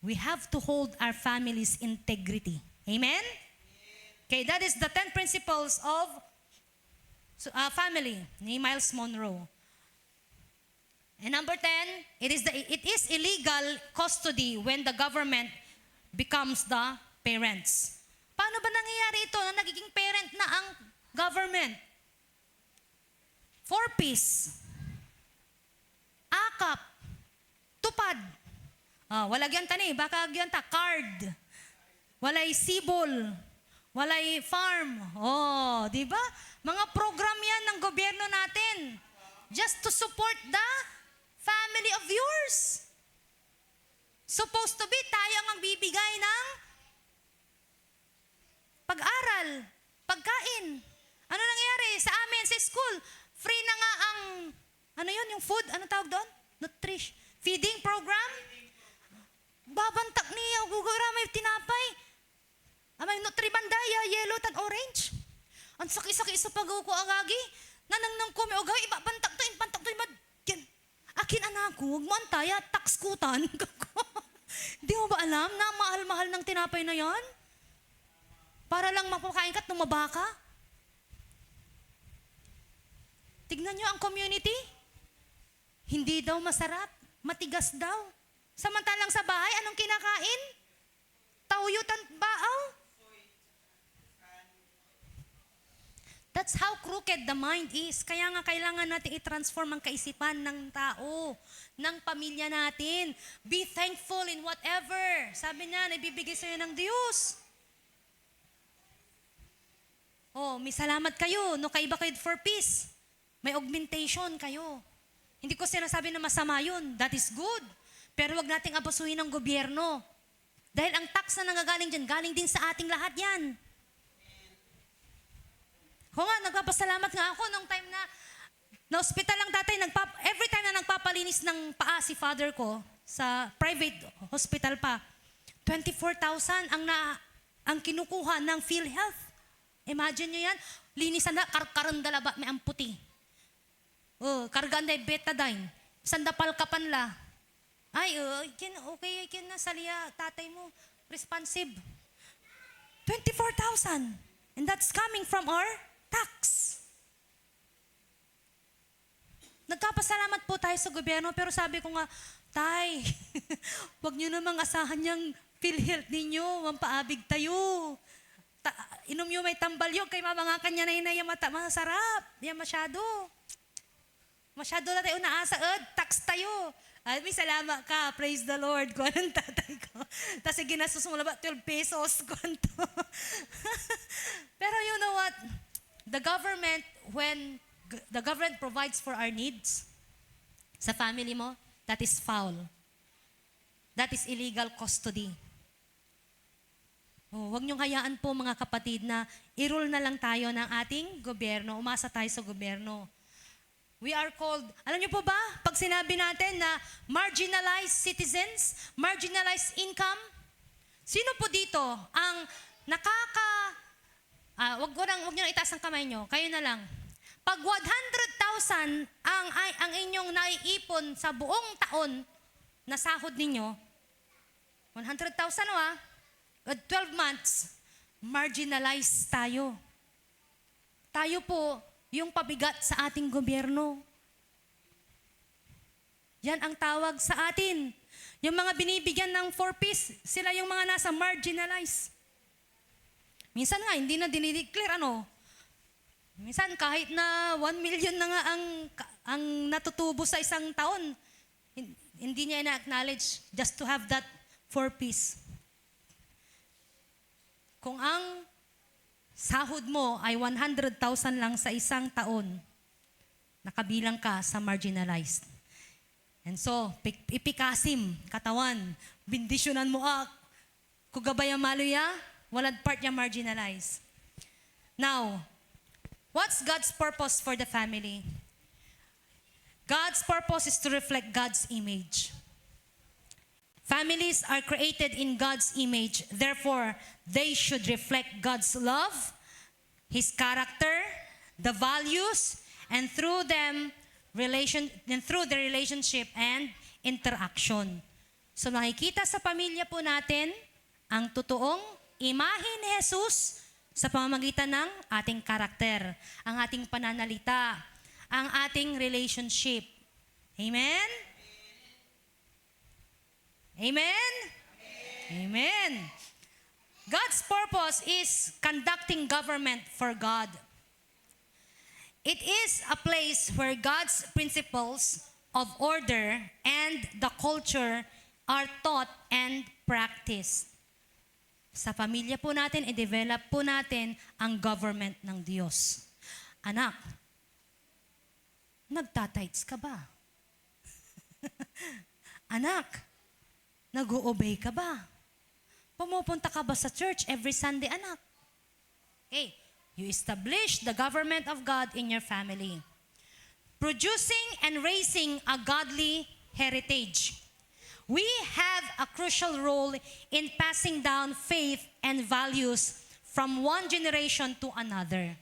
We have to hold our family's integrity. Amen? Okay, that is the 10 principles of family ni Miles Monroe. And number 10, it is illegal custody when the government becomes the parents. Paano ba nangyayari ito na nagiging parent na ang government? 4Ps. Akap. Tupad. Walag yan tani, baka yan ta, card. Walay sibol. Walay farm. Di ba? Mga program yan ng gobyerno natin. Just to support the family of yours. Supposed to be, tayo ang magbibigay ng pag-aral, pagkain. Ano nangyayari sa amin sa school? Free na nga ang, yung food, ano tawag doon? Feeding program? Babantak niya, gugura may tinapay. Amay nutribandaya, yellow tan orange. Ang saki-saki sa pag-uko agagi. Nanang ko, may ugay, ibabantak to, impantak to, akin anak ko, huwag mo antaya, tax kutan. Di mo ba alam na mahal-mahal ng tinapay na yan? Para lang mapakain ka at tumaba ka? Tignan nyo ang community. Hindi daw masarap. Matigas daw. Samantalang sa bahay, anong kinakain? Tauyot at baaw. That's how crooked the mind is. Kaya nga kailangan natin i-transform ang kaisipan ng tao, ng pamilya natin. Be thankful in whatever. Sabi niya, ibibigay sa'yo ng Diyos. May salamat kayo. No, kaiba kayo for peace. May augmentation kayo. Hindi ko sinasabi na masama yun. That is good. Pero wag nating abusuhin ng gobyerno. Dahil ang tax na nanggagaling dyan, galing din sa ating lahat yan. Nagpapasalamat nga ako nung time na hospital lang tatay, every time na nagpapalinis ng paa si father ko, sa private hospital pa, 24,000 ang kinukuha ng PhilHealth. Imagine nyo yan, linisan na, karkarandala ba, may amputi. Karganda betadine, sandapal kapanla. Ay, okay, na saliya, tatay mo, responsive. 24,000. And that's coming from our tax. Nagkapasalamat po tayo sa gobyerno, pero sabi ko nga, tay, wag nyo namang asahan yung PhilHealth ninyo, mampaabig tayo. Inom nyo may tambalyog, kay mamanga kanya na yung masarap. Yan masyado. Masyado na tayo naasa, tax tayo. Ay, may salamat ka, praise the Lord, ko anong tatay ko. Tapos ginastos mo na ba, 12 pesos, kwanto. Pero you know what? When the government provides for our needs, sa family mo, that is foul. That is illegal custody. Oh, huwag niyong hayaan po mga kapatid na i-rule na lang tayo ng ating gobyerno. Umasa tayo sa gobyerno. We are called, alam niyo po ba, pag sinabi natin na marginalized citizens, marginalized income, sino po dito ang wag niyo na itaas ang kamay niyo, kayo na lang. Pag 100,000 ang inyong naiipon sa buong taon na sahod ninyo, 100,000 at 12 months, marginalized tayo. Tayo po yung pabigat sa ating gobyerno. Yan ang tawag sa atin. Yung mga binibigyan ng 4Ps, sila yung mga nasa marginalized. Minsan nga, hindi na dinideclare Minsan kahit na 1 million na nga ang natutubo sa isang taon, hindi niya ina-acknowledge just to have that 4Ps. Kung ang sahod mo ay 100,000 lang sa isang taon, nakabilang ka sa marginalized. And so, ipikasim, katawan, bindisyonan mo kugabay ang maluya, walad part niya marginalized. Now, what's God's purpose for the family? God's purpose is to reflect God's image. Families are created in God's image. Therefore, they should reflect God's love, His character, the values, and through the relationship and interaction. So makikita sa pamilya po natin ang totoong imahe ni Jesus sa pamamagitan ng ating karakter, ang ating pananalita, ang ating relationship. Amen? Amen? Amen. God's purpose is conducting government for God. It is a place where God's principles of order and the culture are taught and practiced. Sa pamilya po natin, i-develop po natin ang government ng Diyos. Anak, nagtatights ka ba? Anak, nag-o-obey ka ba? Pumupunta ka ba sa church every Sunday, anak? Okay, you establish the government of God in your family. Producing and raising a godly heritage. We have a crucial role in passing down faith and values from one generation to another.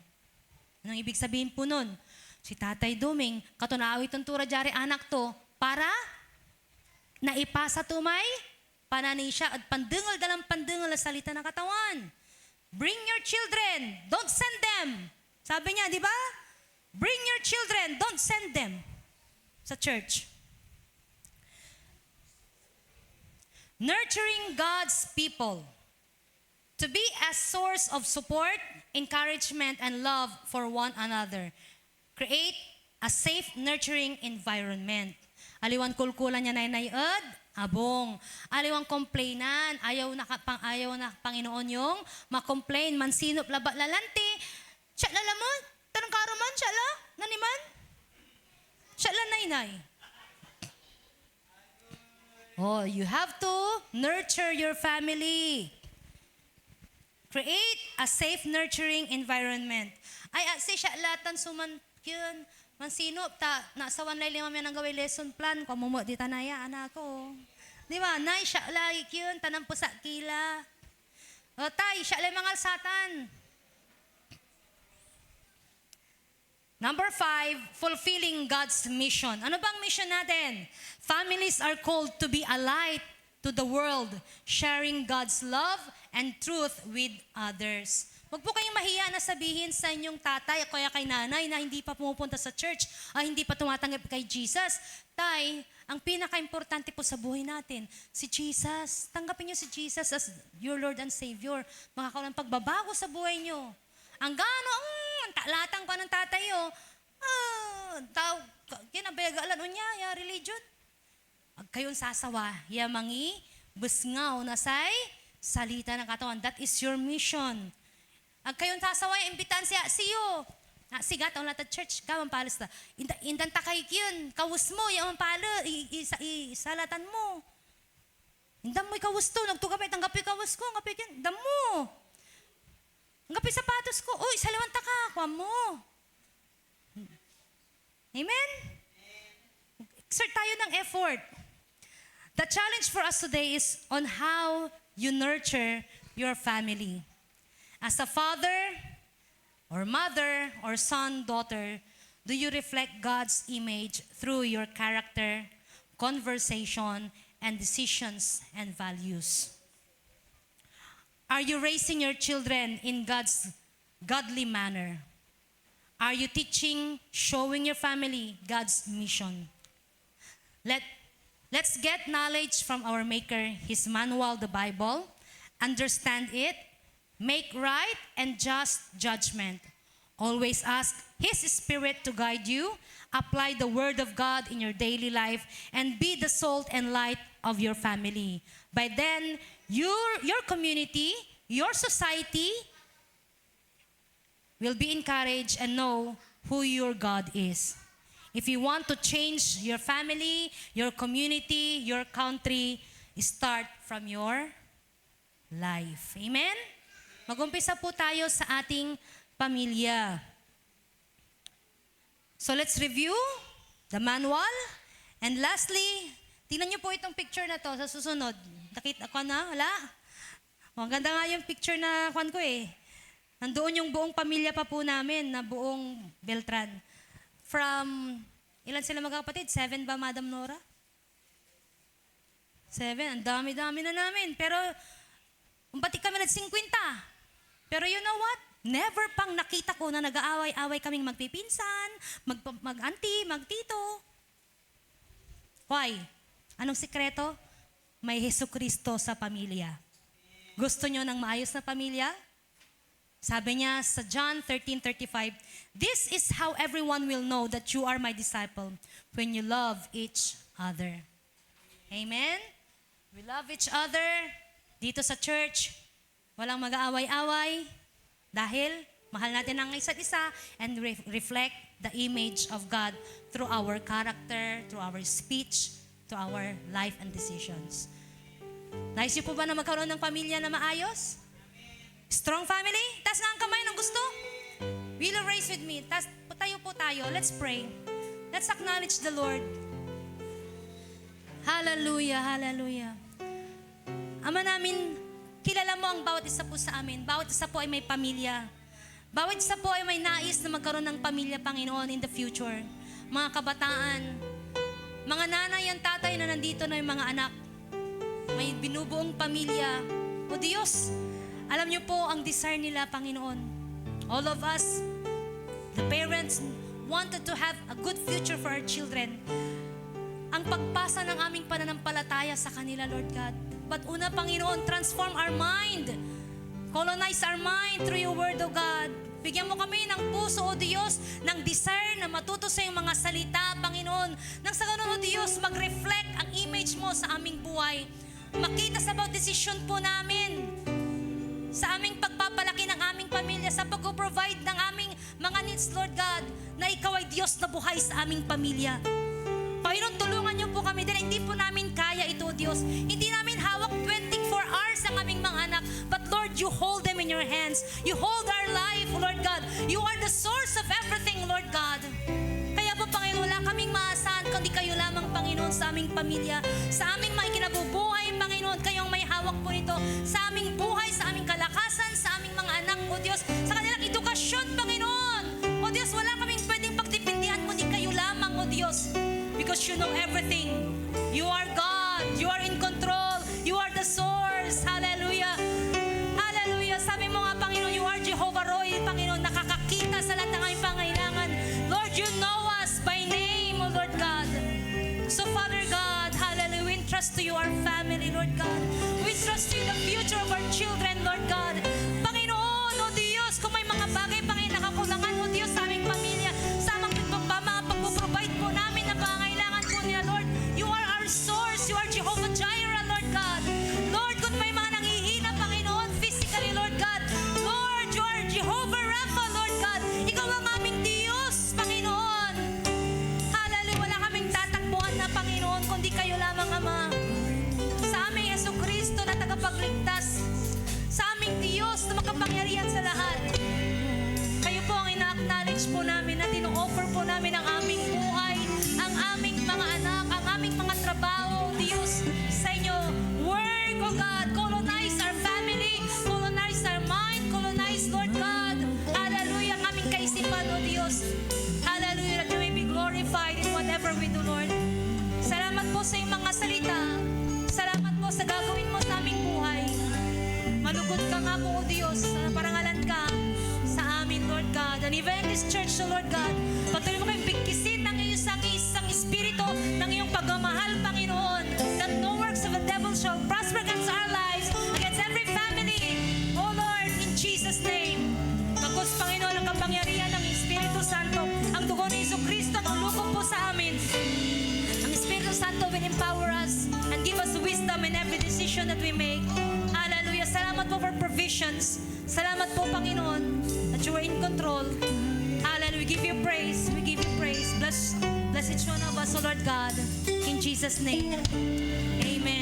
Anong ibig sabihin po nun? Si Tatay Duming, katunaawit ng tura jari anak to, para naipasa tumay, panani siya at pandungal dalang pandungal na salita ng katawan. Bring your children, don't send them. Sabi niya, di ba? Bring your children, don't send them sa church. Nurturing God's people to be a source of support, encouragement, and love for one another. Create a safe, nurturing environment. Aliwan kulkulan niya nay-nay-ed, abong. Aliwan complainan, ayaw na Panginoon yung makomplain, mansinop, laba, lalanti. Siya na lamon, tanong karuman, siya la, naniman. Siya la nay-nay. Oh, you have to nurture your family. Create a safe, nurturing environment. Ay, si siya latan suman yun. Mansinop, nasawan lang lima may nang gawin lesson plan. Kamumo, di tanaya, anak ko. Di ba? Nay, siya lagi yun. Tanang po sa kila. O, tay, siya lang mga satan. Number 5, fulfilling God's mission. Ano bang mission natin? Families are called to be a light to the world, sharing God's love and truth with others. Huwag po kayong mahiya na sabihin sa inyong tatay o kaya kay nanay na hindi pa pumupunta sa church, hindi pa tumatanggap kay Jesus. Tay, ang pinaka-importante po sa buhay natin, si Jesus. Tanggapin niyo si Jesus as your Lord and Savior. Makakaroon ng pagbabago sa buhay niyo. Ang talatang ko ng tatay kinabayagalan niya, ya religion. Ag kayon sasawa, ya mangi, busngaw na say, salita ng katawan. That is your mission. Ag kayon sasawa, imbitan siya, siyo. Sigat, ang latad church, kamang palas ta. Indan takay yun, kawus mo, yung palo, isalatan mo. Indam mo ikawas to, nagtugapit, ang gapi kawas ko, ang gapi yan, indam mo. Ang gapi sapatos ko, uy, salawanta ka, kuha mo. Amen? Exert tayo ng effort. The challenge for us today is on how you nurture your family. As a father, or mother, or son, daughter, do you reflect God's image through your character, conversation, and decisions and values? Are you raising your children in God's godly manner? Are you teaching, showing your family God's mission? Let's get knowledge from our Maker, His manual, the Bible, understand it, make right and just judgment. Always ask His Spirit to guide you, apply the Word of God in your daily life, and be the salt and light of your family. By then, your community, your society will be encouraged and know who your God is. If you want to change your family, your community, your country, start from your life. Amen? Mag-umpisa po tayo sa ating pamilya. So let's review the manual. And lastly, tingnan niyo po itong picture na to sa susunod. Nakita ko na, wala? Maganda nga yung picture na kwan ko eh. Nandoon yung buong pamilya pa po namin, na buong Beltran. From, ilan sila magkakapatid? 7 ba, Madam Nora? 7, ang dami-dami na namin. Pero, umpati kami ng 50. Pero you know what? Never pang nakita ko na nag-aaway-away kaming magpipinsan, mag-auntie, magtito. Why? Anong sikreto? May Jesucristo sa pamilya. Gusto nyo ng maayos na pamilya? Sabi niya sa John 13:35, "This is how everyone will know that you are my disciple, when you love each other." Amen? We love each other. Dito sa church, walang mag-aaway-away dahil mahal natin ang isa't isa and reflect the image of God through our character, through our speech, to our life and decisions. Nais niyo po ba na magkaroon ng pamilya na maayos? Strong family? Taas nga ang kamay ng gusto. Will you raise with me? Tayo po tayo. Let's pray. Let's acknowledge the Lord. Hallelujah, hallelujah. Ama namin, kilala mo ang bawat isa po sa amin. Bawat isa po ay may pamilya. Bawat isa po ay may nais na magkaroon ng pamilya, Panginoon, in the future. Mga kabataan, mga nanay at tatay na nandito na yung mga anak, may binubuong pamilya. O Diyos, alam niyo po ang desire nila, Panginoon. All of us, the parents, wanted to have a good future for our children. Ang pagpasa ng aming pananampalataya sa kanila, Lord God. But una, Panginoon, transform our mind. Colonize our mind through your word, O God. Bigyan mo kami ng puso, O Diyos, ng desire na matuto sa iyong mga salita, Panginoon. Nang sa ganun, O Diyos, mag-reflect ang image mo sa aming buhay. Makita sa bawat desisyon po namin, sa aming pagpapalaki ng aming pamilya, sa pag-provide ng aming mga needs, Lord God, na ikaw ay Diyos na buhay sa aming pamilya. Panginoon, tulungan niyo po kami dahil hindi po namin kaya ito, Diyos. Hindi namin hawak 24 hours ang aming mga anak. But Lord, you hold them in your hands. You hold our life, Lord God. You are the source of everything, Lord God. Kaya po, Panginoon, wala kaming maasahan kundi kayo lamang, Panginoon, sa aming pamilya. Sa aming mga kinabubuhay, Panginoon, kayong may hawak po nito. Sa aming buhay, sa aming kalakasan, sa aming mga anak, O Diyos. Sa kanilang edukasyon, Panginoon. O Diyos, wala kaming pwedeng pagdipindihan kundi kayo lamang, O Diyos. Because you know everything. You are God. You are in control. You are the source. Hallelujah. Hallelujah. Sabi mo nga, Panginoon, you are Jehovah Roy, Panginoon, nakakakita sa lahat ng aming pangailangan. Lord, you know us by name, O Lord God. So, Father God, hallelujah, we entrust to you our family, Lord God. We trust to you the future of our children, Lord God. Panginoon, O Diyos, kung may mga bagay, Panginoon, nakakulangan, O Diyos, sa aming pamilya, sa aming mga pag-provide po namin na pangailangan po niya, Lord Diyos. Hallelujah, that you may be glorified in whatever we do, Lord. Salamat po sa iyong mga salita. Salamat po sa gagawin mo sa aming buhay. Malugod ka nga po, O Diyos, na parangalan ka sa amin, Lord God. And even in this church, O Lord God, patuloy mo kayong bigkisin ng iyong isang espiritu ng iyong pagmamahal, Panginoon, that no works of the devil shall prosper against our lives, against every family, O Lord, in Jesus' name. Pagkus, Panginoon, ang kapangyarihan ng Espiritu Santo, ang dugo ni Jesucristo, nulukob po sa amin. Ang Espiritu Santo will empower us and give us wisdom in every decision that we make. Hallelujah. Salamat po for provisions. Salamat po, Panginoon, that you are in control. Hallelujah. We give you praise. We give you praise. Bless each one of us, O Lord God. In Jesus' name. Amen.